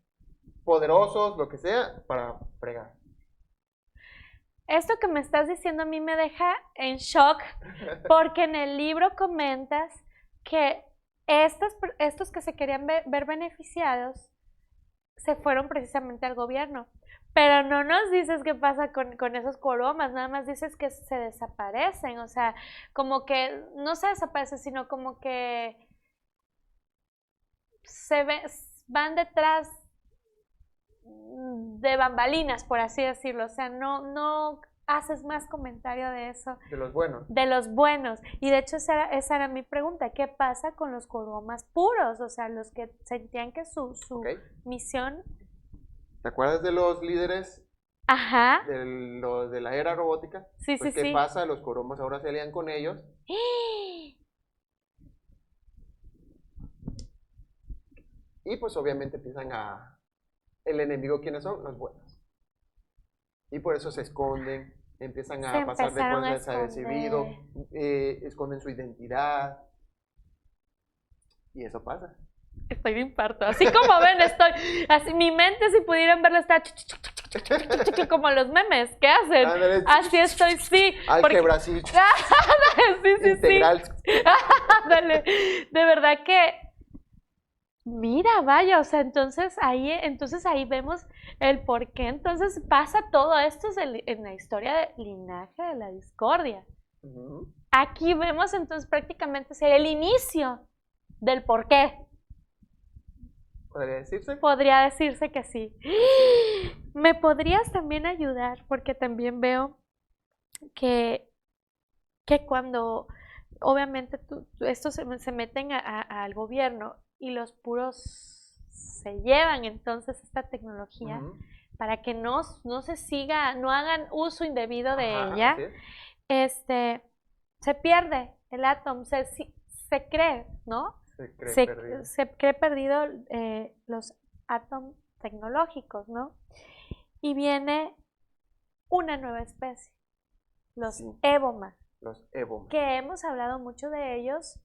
poderosos, lo que sea, para fregar. Esto que me estás diciendo a mí me deja en shock, porque en el libro comentas que estos que se querían ver beneficiados se fueron precisamente al gobierno. Pero no nos dices qué pasa con esos coromas, nada más dices que se desaparecen, o sea, como que no se desaparecen, sino como que van detrás de bambalinas, por así decirlo, o sea, no haces más comentario de eso. De los buenos. De los buenos. Y de hecho esa era mi pregunta, ¿qué pasa con los coromas puros? O sea, los que sentían que su misión... ¿Te acuerdas de los líderes? Ajá. De la era robótica? Sí, pues, ¿qué pasa? Los coromas ahora se alían con ellos. Y pues obviamente empiezan el enemigo, ¿quiénes son? Los buenos. Y por eso se esconden, empiezan a pasar de cosas desapercibido, esconden su identidad. Y eso pasa. Estoy de infarto. Así como ven, así mi mente, si pudieran verla, está como los memes. ¿Qué hacen? Así estoy, sí. Álgebra, sí. Sí. Integral. Dale. De verdad que, mira, vaya, o sea, entonces ahí vemos el por qué entonces pasa todo esto en la historia del linaje de la discordia. Aquí vemos entonces prácticamente el inicio del por qué. ¿Podría decirse? Podría decirse que sí. ¿Me podrías también ayudar? Porque también veo que cuando obviamente estos se meten al gobierno y los puros se llevan entonces esta tecnología para que no se siga, no hagan uso indebido de ella, se pierde el átomo, se cree, ¿no? Se cree perdido los átomos tecnológicos, ¿no? Y viene una nueva especie, los Evoma. Los Evoma. Que hemos hablado mucho de ellos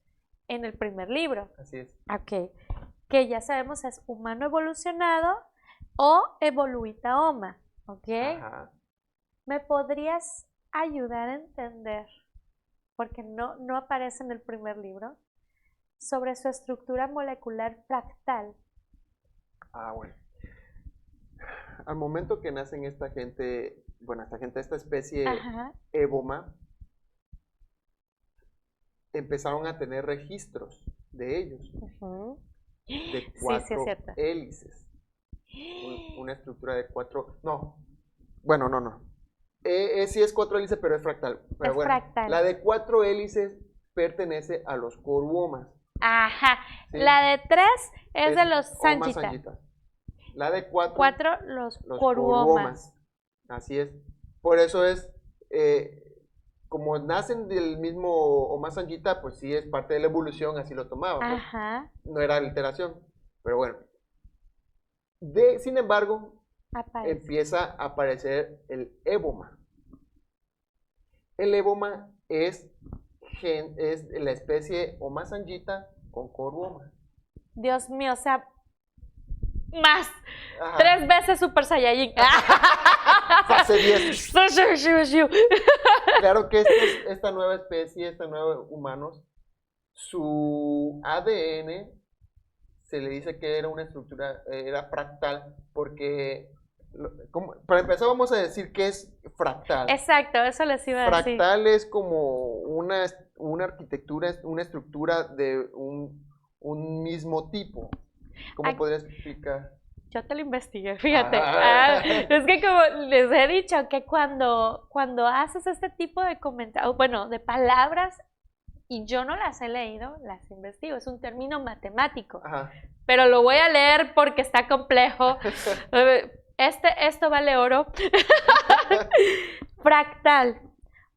en el primer libro. Así es. Ok. Que ya sabemos es humano evolucionado o evoluita Homa. Ok. Ajá. ¿Me podrías ayudar a entender, porque no aparece en el primer libro, sobre su estructura molecular fractal? Bueno. Al momento que nacen esta especie Evoma, empezaron a tener registros de ellos, de 4 hélices. Una estructura de 4, no. Sí es 4 hélices, pero es fractal. Pero fractal. La de 4 hélices pertenece a los Catwoman. Ajá. ¿Sí? La de 3 es de los Sanjita. La de 4 los Catwoman. Así es. Por eso es, como nacen del mismo Oma Sanjita, pues sí es parte de la evolución, así lo tomaban. Ajá. No era alteración. Pero bueno. Sin embargo, Aparece. empieza a aparecer el éboma. El éboma es la especie Homa sanguita con Corwoma. Dios mío, o sea, más. Ajá. 3 veces Super Saiyajin. Fase 10. Claro que esta nueva especie, esta nueva humanos, su ADN se le dice que era una estructura, era fractal, porque, para empezar vamos a decir que es fractal. Exacto, eso les iba a decir. Fractal es como una arquitectura, una estructura de un mismo tipo. ¿Cómo podrías explicar? Yo te lo investigué, fíjate. Es que como les he dicho, que cuando haces este tipo de comentarios, bueno, de palabras, y yo no las he leído, las investigo. Es un término matemático. Ajá. Pero lo voy a leer porque está complejo. Esto vale oro. Fractal.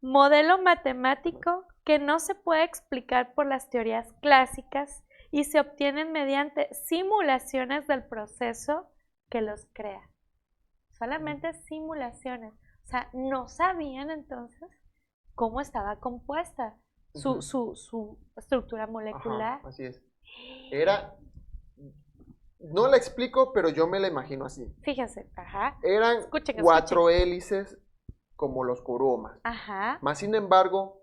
Modelo matemático que no se puede explicar por las teorías clásicas y se obtienen mediante simulaciones del proceso que los crea. Solamente simulaciones. O sea, no sabían entonces cómo estaba compuesta su estructura molecular. Ajá, así es. No la explico, pero yo me la imagino así. Fíjense, ajá. Eran Escuchen. 4 hélices como los coromas. Ajá. Más sin embargo,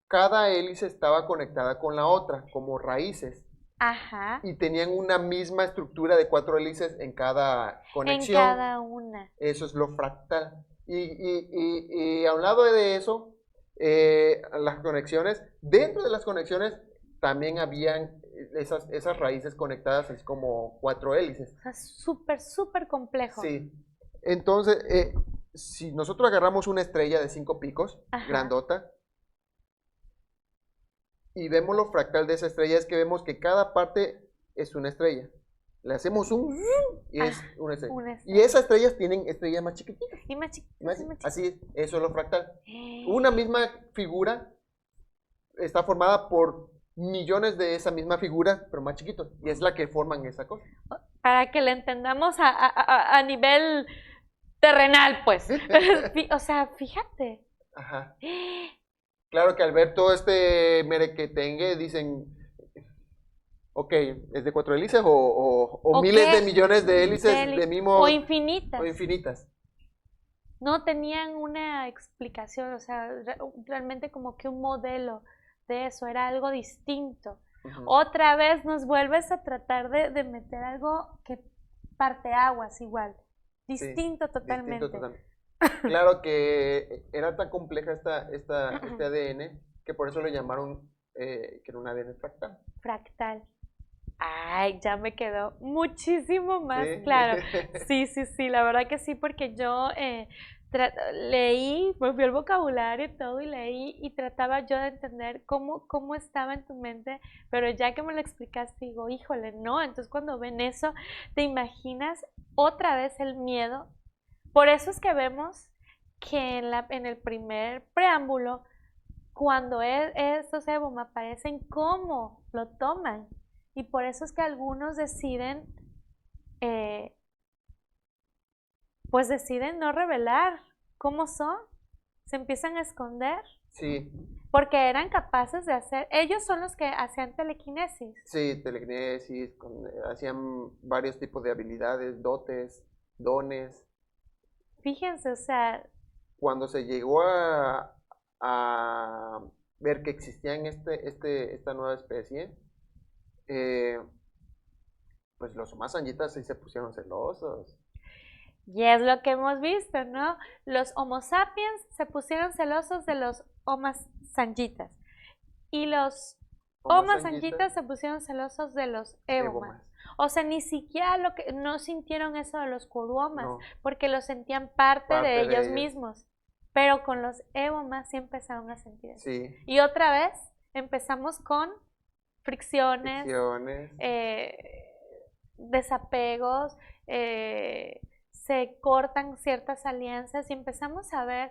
cada hélice estaba conectada con la otra, como raíces. Ajá. Y tenían una misma estructura de 4 hélices en cada conexión. En cada una. Eso es lo fractal. Y a un lado de eso, las conexiones, dentro de las conexiones también habían esas raíces conectadas, es como 4 hélices. O sea, súper complejo. Sí. Entonces, si nosotros agarramos una estrella de 5 picos, ajá, grandota, y vemos lo fractal de esa estrella, es que vemos que cada parte es una estrella. Le hacemos un y es una estrella. Y esas estrellas tienen estrellas más chiquititas. Y más chiquititas. Así es, eso es lo fractal. Una misma figura está formada por millones de esa misma figura, pero más chiquitos. Y es la que forman esa cosa. Para que la entendamos a nivel terrenal, pues. O sea, fíjate. Ajá. Claro que al ver todo este merequetengue dicen, ok, ¿es de 4 hélices o miles de millones de hélices de mismo? O infinitas. O infinitas. No tenían una explicación, o sea, realmente como que un modelo de eso, era algo distinto. Otra vez nos vuelves a tratar de meter algo que parte aguas igual, distinto, sí, totalmente. Distinto totalmente. Claro que era tan compleja este ADN que por eso lo llamaron que era un ADN fractal. Fractal. Ay, ya me quedó muchísimo más claro. Sí, la verdad que sí, porque yo leí, volví el vocabulario y todo, y leí y trataba yo de entender cómo estaba en tu mente, pero ya que me lo explicaste, digo, híjole, no. Entonces cuando ven eso, te imaginas otra vez el miedo. Por eso es que vemos que en el primer preámbulo, cuando estos éboma aparecen, cómo lo toman. Y por eso es que algunos deciden, pues deciden no revelar cómo son, se empiezan a esconder. Sí. Porque eran capaces de hacer, ellos son los que hacían telequinesis. Sí, telequinesis, hacían varios tipos de habilidades, dones. Fíjense, o sea... Cuando se llegó a ver que existía esta nueva especie, pues los Homa sanguitas sí se pusieron celosos. Y es lo que hemos visto, ¿no? Los Homo sapiens se pusieron celosos de los Homa sanguitas. Y los Homa sanguitas se pusieron celosos de los ébomas. O sea, ni siquiera no sintieron eso de los curuomas, no, porque lo sentían parte de ellos mismos. Pero con los ébomas sí empezaron a sentir eso. Sí. Y otra vez empezamos con fricciones. Desapegos, se cortan ciertas alianzas y empezamos a ver,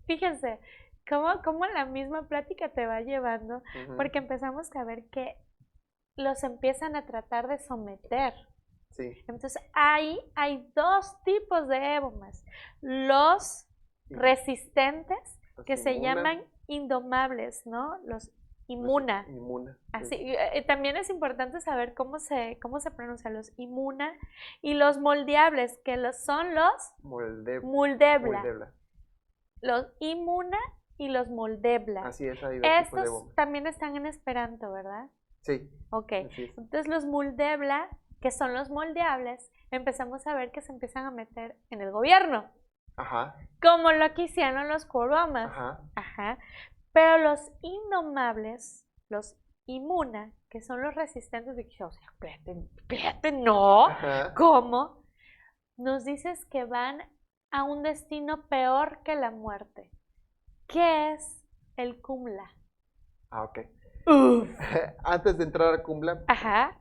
fíjense, cómo la misma plática te va llevando, porque empezamos a ver que los empiezan a tratar de someter. Sí. Entonces, ahí hay dos tipos de ébomas. Los resistentes, Los que se inmuna. llaman indomables, ¿no? Los inmuna. Inmuna. Así, también es importante saber cómo se pronuncian los inmuna y los moldeables, que son los moldebla. Los inmuna y los moldebla. Así es, hay dos tipos de Estos ébomas. también están en esperanto, ¿verdad? Sí. Ok. Así es. Entonces los moldebla, que son los moldeables, empezamos a ver que se empiezan a meter en el gobierno. Ajá. Como lo que hicieron los Kuromas. Ajá. Ajá. Pero los indomables, los inmuna, que son los resistentes, de que, o sea, espérate, no. Ajá. ¿Cómo? Nos dices que van a un destino peor que la muerte. ¿Qué es el Kumla? Ah, ok. Antes de entrar a Kumbla, Ajá.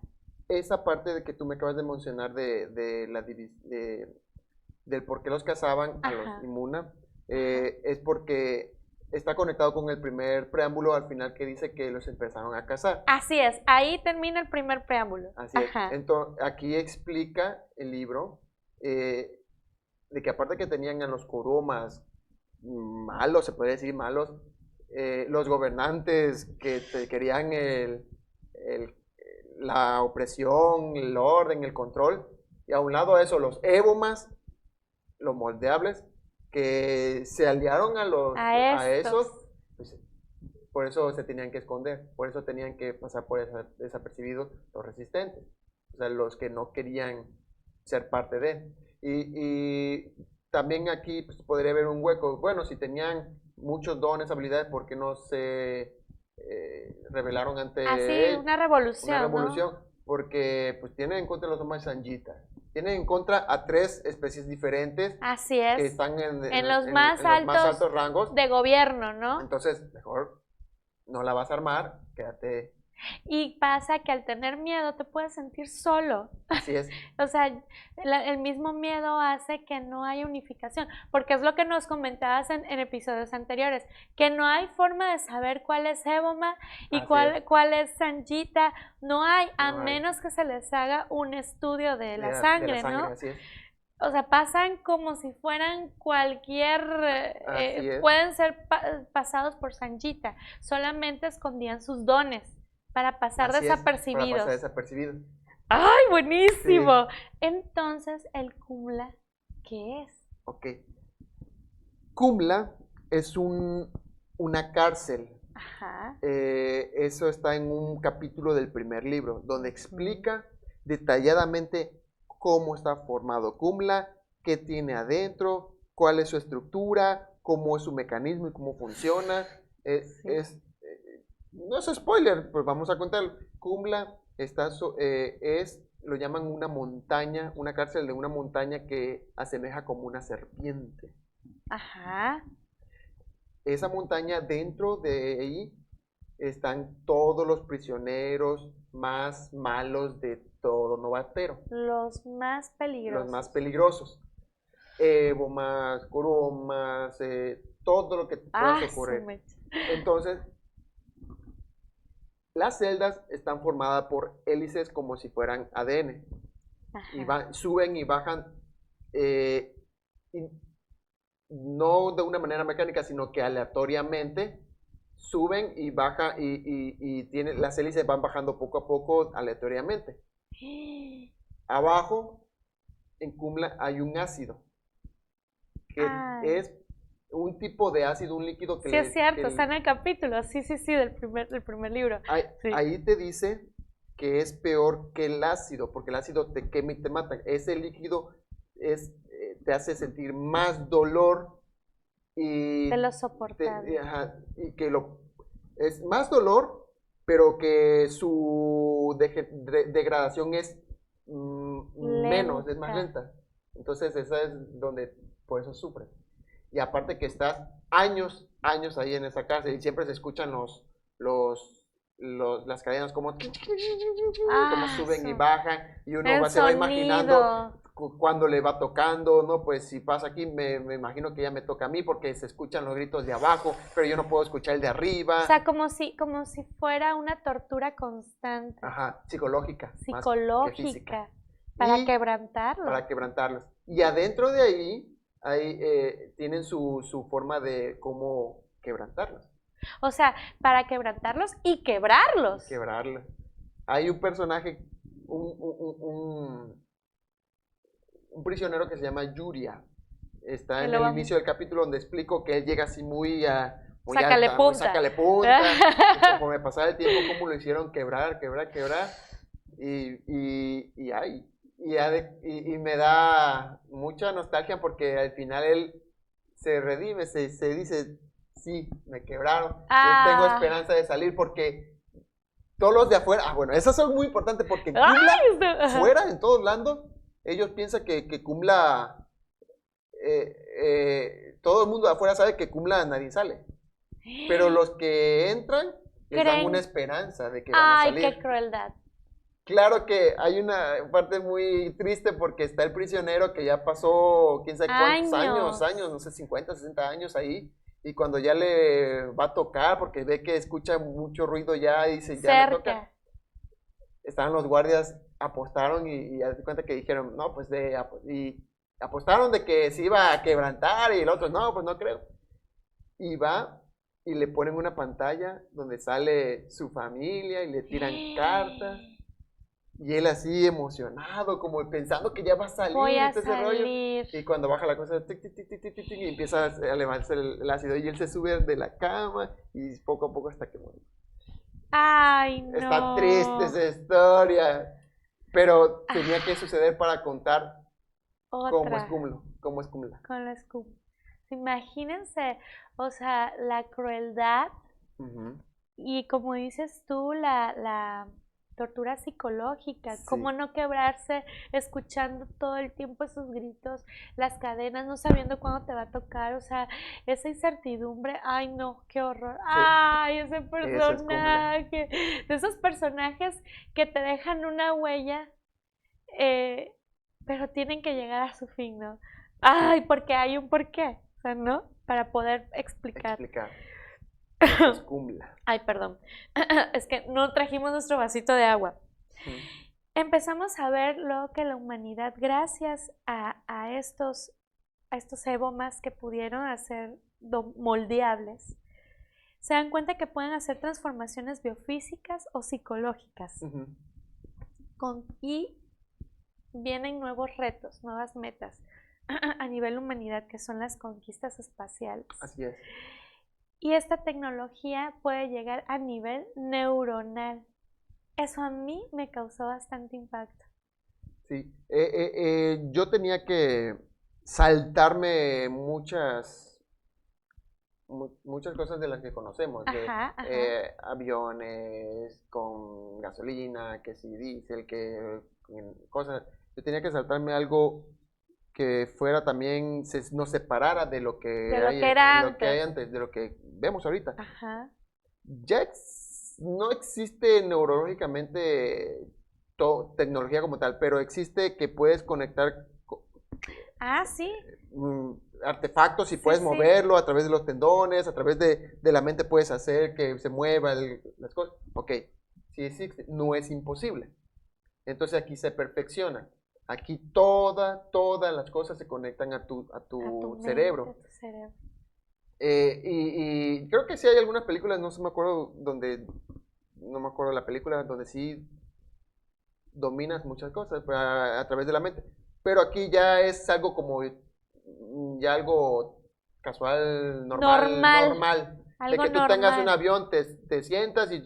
esa parte de que tú me acabas de mencionar del por qué los cazaban a los inmuna, es porque está conectado con el primer preámbulo al final que dice que los empezaron a cazar. Así es, ahí termina el primer preámbulo. Así es. Entonces, aquí explica el libro de que aparte que tenían a los Kuromas malos, se puede decir malos, los gobernantes que querían la opresión, el orden, el control, y a un lado de eso los ébomas, los moldeables, que se aliaron a esos, pues, por eso se tenían que esconder, por eso tenían que pasar por desapercibidos los resistentes, o sea, los que no querían ser parte de. Y también aquí pues, podría haber un hueco. Bueno, si tenían muchos dones, habilidades, ¿por qué no se rebelaron ante él? Una revolución. Una revolución, ¿no? Porque pues tienen en contra los hombres Sanjita. Tienen en contra a 3 especies diferentes. Así es. Que están en los más altos rangos de gobierno, ¿no? Entonces, mejor no la vas a armar, quédate. Y pasa que al tener miedo te puedes sentir solo. Así es. O sea, el mismo miedo hace que no haya unificación, porque es lo que nos comentabas en episodios anteriores, que no hay forma de saber cuál es éboma y cuál es Sanjita, no hay, menos que se les haga un estudio de la sangre, ¿no? Así es. O sea, pasan como si fueran cualquier, pueden ser pasados por Sanjita, solamente escondían sus dones para pasar desapercibidos. Para pasar desapercibidos. ¡Ay, buenísimo! Sí. Entonces, ¿el Kumla qué es? Ok. Kumla es una cárcel. Ajá. Eso está en un capítulo del primer libro, donde explica detalladamente cómo está formado Kumla, qué tiene adentro, cuál es su estructura, cómo es su mecanismo y cómo funciona. No es spoiler, pues vamos a contarlo. Kumla lo llaman una montaña, una cárcel de una montaña que asemeja como una serpiente. Ajá. Esa montaña, dentro de ahí están todos los prisioneros más malos de todo Novatero. Los más peligrosos. Los más peligrosos. Ébomas, Kuromas, todo lo que pueda ocurrir. Entonces, las celdas están formadas por hélices como si fueran ADN. Y suben y bajan, no de una manera mecánica, sino que aleatoriamente suben y bajan y las hélices van bajando poco a poco aleatoriamente. Abajo, en Kumla, hay un ácido, que es un tipo de ácido, un líquido que... Sí, es cierto, está en el capítulo, sí, del primer libro. Ahí te dice que es peor que el ácido, porque el ácido te quema y te mata. Ese líquido te hace sentir más dolor y... De lo soportable. Y que es más dolor, pero que su degradación es menos, es más lenta. Entonces esa es donde por eso sufres. Y aparte que estás años ahí en esa cárcel y siempre se escuchan las cadenas como suben y bajan y uno se va imaginando cuando le va tocando, ¿no? Pues si pasa aquí me imagino que ya me toca a mí porque se escuchan los gritos de abajo, pero yo no puedo escuchar el de arriba. O sea, como si fuera una tortura constante. Ajá, psicológica. Psicológica. Para quebrantarlos. Para quebrantarlos. Y adentro de ahí, tienen su forma de cómo quebrantarlos. O sea, para quebrantarlos y quebrarlos. Quebrarlos. Hay un personaje, un prisionero que se llama Yuria. Está en el inicio del capítulo donde explico que él llega así muy sácale alta, punta. Sácale punta. Y conforme pasaba el tiempo, cómo lo hicieron quebrar. Y me da mucha nostalgia porque al final él se redime, se dice, sí, me quebraron. Tengo esperanza de salir porque todos los de afuera, bueno, esas son muy importantes porque Kumla, fuera, en todos lados, ellos piensan que Kumla, todo el mundo de afuera sabe que Kumla nadie sale. Pero los que entran les dan una esperanza de que van a salir. ¡Ay, qué crueldad! Claro que hay una parte muy triste porque está el prisionero que ya pasó quién sabe cuántos años, no sé, 50, 60 años ahí. Y cuando ya le va a tocar, porque ve que escucha mucho ruido ya, y dice, ya me toca. Estaban los guardias, apostaron y haz de cuenta que dijeron, no, pues y apostaron de que se iba a quebrantar y el otro, no, pues no creo. Y va y le ponen una pantalla donde sale su familia y le tiran cartas. Y él así emocionado, como pensando que ya va a salir. Voy a salir. Rollo. Y cuando baja la cosa, y empieza a levantarse el ácido. Y él se sube de la cama y poco a poco hasta que muere. ¡Ay, no! Está triste esa historia. Pero tenía que suceder para contar cómo es Kumla. Con la escuma. Imagínense, o sea, la crueldad y como dices tú, la tortura psicológica, cómo no quebrarse escuchando todo el tiempo esos gritos, las cadenas, no sabiendo cuándo te va a tocar, o sea, esa incertidumbre, ay no, qué horror, ay, ese personaje, de esos personajes que te dejan una huella, pero tienen que llegar a su fin, ¿no? Ay, porque hay un porqué, o sea, ¿no? Para poder explicar. Ay, perdón. Es que no trajimos nuestro vasito de agua. Empezamos a ver lo que la humanidad, gracias a estos ebomas que pudieron hacer moldeables, se dan cuenta que pueden hacer transformaciones biofísicas o psicológicas. Y vienen nuevos retos, nuevas metas a nivel humanidad, que son las conquistas espaciales. Así es. Y esta tecnología puede llegar a nivel neuronal. Eso a mí me causó bastante impacto. Sí, yo tenía que saltarme muchas cosas de las que conocemos, aviones con gasolina, que si diésel, que cosas. Yo tenía que saltarme algo que fuera también, nos separara de lo que hay antes, de lo que vemos ahorita. Ya no existe neurológicamente tecnología como tal, pero existe que puedes conectar artefactos y puedes moverlo a través de los tendones, a través de la mente puedes hacer que se mueva las cosas. Ok, sí existe, no es imposible. Entonces aquí se perfecciona. Aquí todas las cosas se conectan a tu cerebro. Y creo que sí hay algunas películas, no me acuerdo la película, donde sí dominas muchas cosas a través de la mente. Pero aquí ya es algo como, ya algo casual, normal. De que tú tengas un avión, te sientas y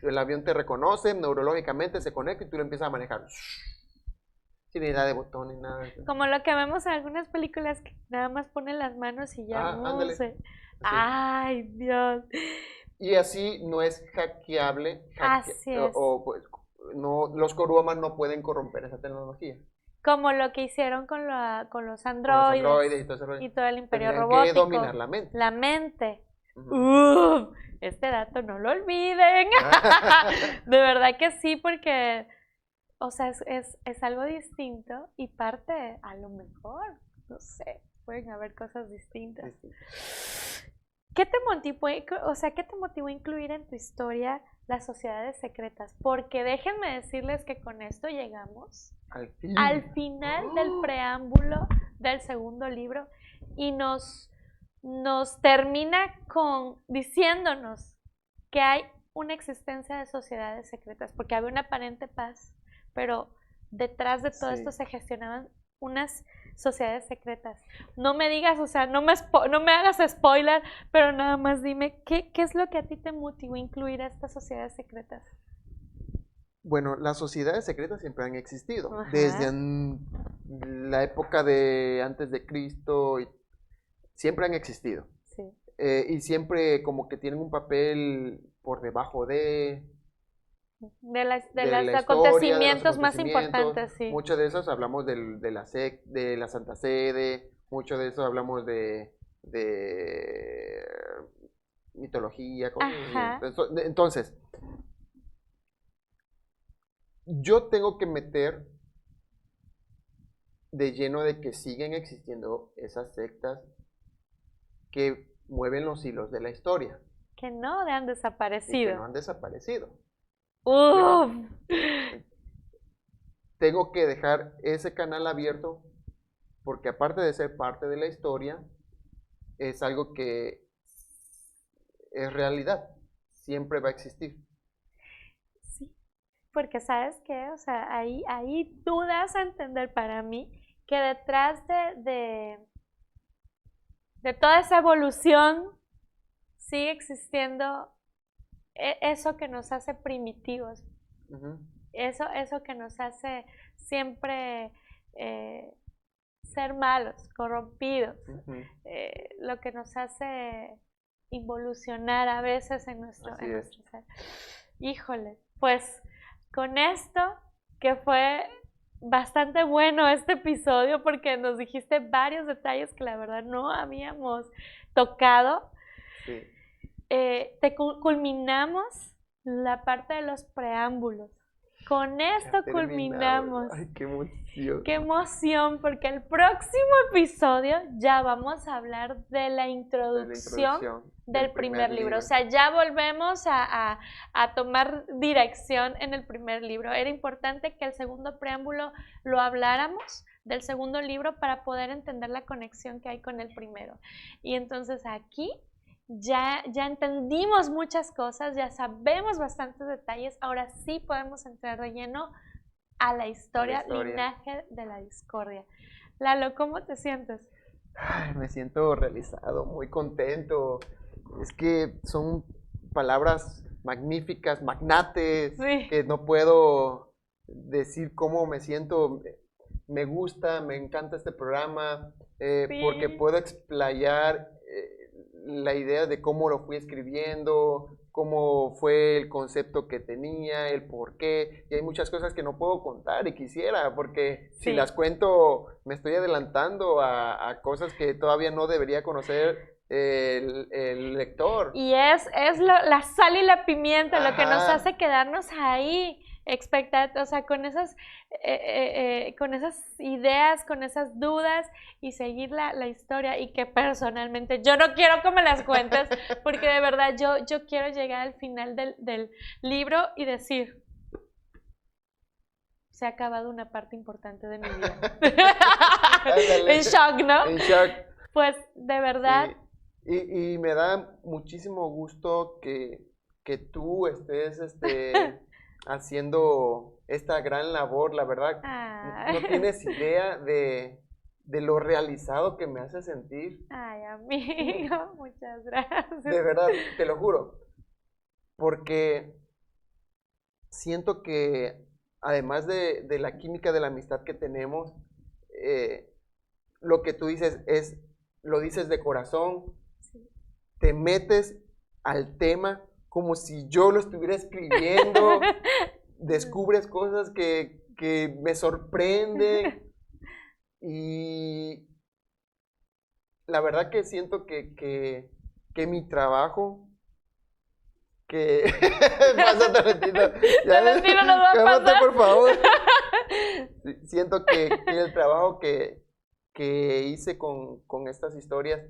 el avión te reconoce, neurológicamente se conecta y tú lo empiezas a manejar. Sin idea de botones, nada. Como lo que vemos en algunas películas que nada más ponen las manos y ya no sé. Ay, Dios. Y así no es hackeable. Así es. Pues, no, los Korumas no pueden corromper esa tecnología. Como lo que hicieron con los androides y todo el imperio robótico. Que dominar la mente. La mente. Este dato no lo olviden. De verdad que sí, porque... O sea, es algo distinto y parte, a lo mejor, no sé, pueden haber cosas distintas. ¿Qué te motivó a incluir en tu historia las sociedades secretas, porque déjenme decirles que con esto llegamos al final del preámbulo del segundo libro y nos termina diciéndonos que hay una existencia de sociedades secretas, porque había una aparente paz, pero detrás de todo esto se gestionaban unas sociedades secretas. No me digas, o sea, no me hagas spoiler, pero nada más dime, ¿qué es lo que a ti te motivó a incluir a estas sociedades secretas? Bueno, las sociedades secretas siempre han existido. Ajá. Desde la época de antes de Cristo, siempre han existido. Sí. Y siempre como que tienen un papel por debajo de los acontecimientos más importantes, sí. Muchas de esas hablamos de la Santa Sede, mucho de eso hablamos de mitología. Entonces, yo tengo que meter de lleno de que siguen existiendo esas sectas que mueven los hilos de la historia. Que no han desaparecido. Y que no han desaparecido. ¡Uf! Tengo que dejar ese canal abierto porque aparte de ser parte de la historia, es algo que es realidad. Siempre va a existir. Sí, porque ¿sabes qué? O sea, ahí tú das a entender para mí que detrás de toda esa evolución sigue existiendo eso que nos hace primitivos, eso que nos hace siempre ser malos, corrompidos, lo que nos hace involucionar a veces en nuestro ser. Híjole, pues con esto que fue bastante bueno este episodio porque nos dijiste varios detalles que la verdad no habíamos tocado. Sí. Culminamos la parte de los preámbulos. Con esto culminamos. Ay, qué emoción. Qué emoción, porque el próximo episodio ya vamos a hablar de la introducción del primer libro. O sea, ya volvemos a tomar dirección en el primer libro. Era importante que el segundo preámbulo lo habláramos del segundo libro para poder entender la conexión que hay con el primero. Y entonces aquí ya entendimos muchas cosas, ya sabemos bastantes detalles, ahora sí podemos entrar de lleno a la historia. Linaje de la Discordia. Lalo, ¿cómo te sientes? Ay, me siento realizado, muy contento. Es que son palabras magníficas, magnates, que no puedo decir cómo me siento. Me gusta, me encanta este programa, porque puedo explayar la idea de cómo lo fui escribiendo, cómo fue el concepto que tenía, el por qué, y hay muchas cosas que no puedo contar y quisiera, porque si las cuento me estoy adelantando a cosas que todavía no debería conocer el lector. Y es la sal y la pimienta lo que nos hace quedarnos ahí expectantes, o sea, con esas ideas, con esas dudas y seguir la historia, y que personalmente yo no quiero que me las cuentes porque de verdad yo quiero llegar al final del libro y decir, se ha acabado una parte importante de mi vida. En shock, ¿no? En shock. Pues de verdad. Sí. Y me da muchísimo gusto que tú estés haciendo esta gran labor, la verdad. No tienes idea de lo realizado que me hace sentir. Ay, amigo, muchas gracias. De verdad, te lo juro. Porque siento que además de la química de la amistad que tenemos, lo que tú dices lo dices de corazón, te metes al tema como si yo lo estuviera escribiendo, descubres cosas que me sorprenden y la verdad que siento que mi trabajo, que pásate, Valentino, Valentino nos va a pasar, por favor. Siento que el trabajo que hice con estas historias,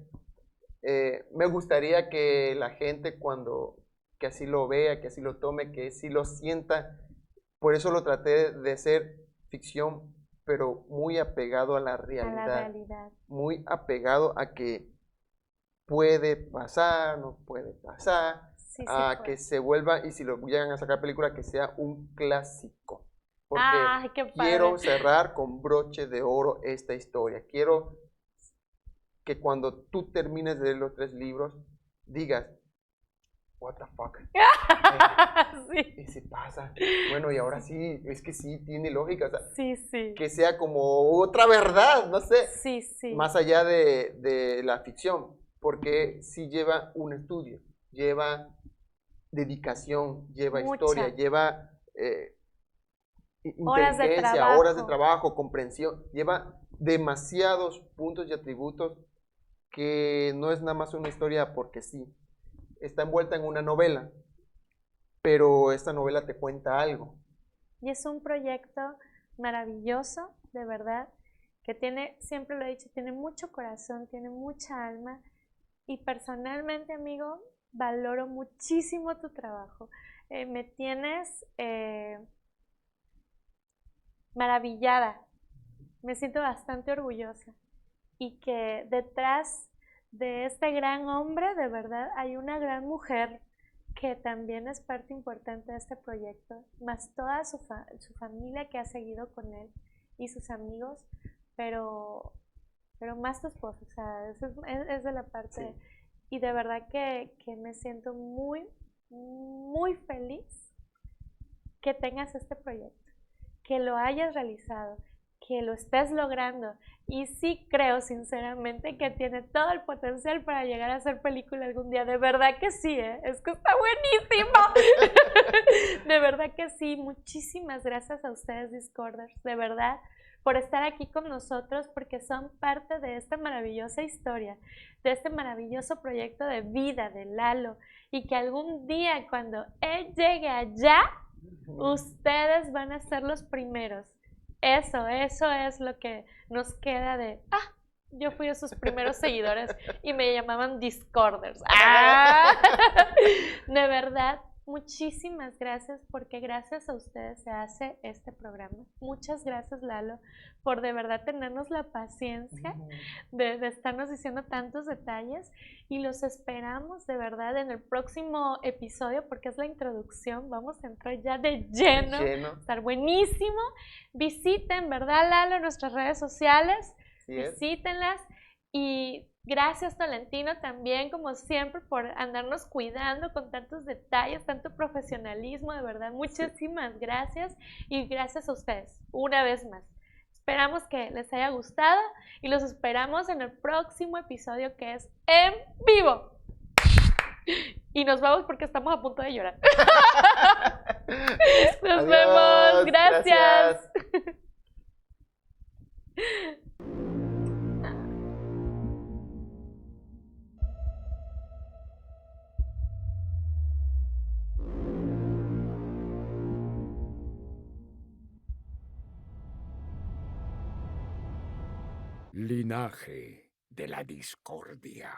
me gustaría que la gente cuando que así lo vea, que así lo tome, que así lo sienta. Por eso lo traté de ser ficción, pero muy apegado a la A la realidad, realidad. muy apegado a que puede pasar, no puede pasar, Sí, sí a puede. que se vuelva, y si lo llegan a sacar película, que sea un clásico. Porque Ay, qué quiero padre. cerrar con broche de oro esta historia. Quiero que cuando tú termines de leer los 3 libros, digas, what the fuck. Sí, ¿Y si pasa? Bueno, y ahora sí, es que sí, tiene lógica. O sea, sí, sí. que sea como otra verdad, no sé, Sí, sí. más allá de la ficción, porque sí lleva un estudio, lleva dedicación, lleva historia, Mucha. lleva Horas de inteligencia, horas de trabajo. trabajo, comprensión, lleva demasiados puntos y atributos que no es nada más una historia porque sí. Está envuelta en una novela, pero esta novela te cuenta algo. Y es un proyecto maravilloso, de verdad, que tiene, siempre lo he dicho, tiene mucho corazón, tiene mucha alma. Y personalmente, amigo, valoro muchísimo tu trabajo. Me tienes maravillada. Me siento bastante orgullosa. Y que detrás de este gran hombre, de verdad, hay una gran mujer que también es parte importante de este proyecto, más toda su familia que ha seguido con él y sus amigos, pero, pero más tu esposo, o sea, es de la parte, Sí. y de verdad que me siento muy, muy feliz que tengas este proyecto, que lo hayas realizado, que lo estés logrando. Y sí creo sinceramente que tiene todo el potencial para llegar a ser película algún día. De verdad que sí, ¿eh? Es que está buenísimo. De verdad que sí. Muchísimas gracias a ustedes, Discorders. De verdad, por estar aquí con nosotros, porque son parte de esta maravillosa historia, de este maravilloso proyecto de vida de Lalo. Y que algún día, cuando él llegue allá, ustedes van a ser los primeros. Eso es lo que nos queda de, yo fui de sus primeros seguidores y me llamaban Discorders. ¡Ah! De verdad, muchísimas gracias porque gracias a ustedes se hace este programa. Muchas gracias, Lalo, por de verdad tenernos la paciencia de estarnos diciendo tantos detalles y los esperamos de verdad en el próximo episodio porque es la introducción. Vamos a entrar ya de lleno. Va a estar buenísimo. Visiten, ¿verdad, Lalo? Nuestras redes sociales. Sí, visítenlas. Y gracias, Tolentino, también, como siempre, por andarnos cuidando con tantos detalles, tanto profesionalismo, de verdad. Muchísimas gracias y gracias a ustedes, una vez más. Esperamos que les haya gustado y los esperamos en el próximo episodio que es en vivo. Y nos vamos porque estamos a punto de llorar. Nos vemos. Gracias. Linaje de la discordia.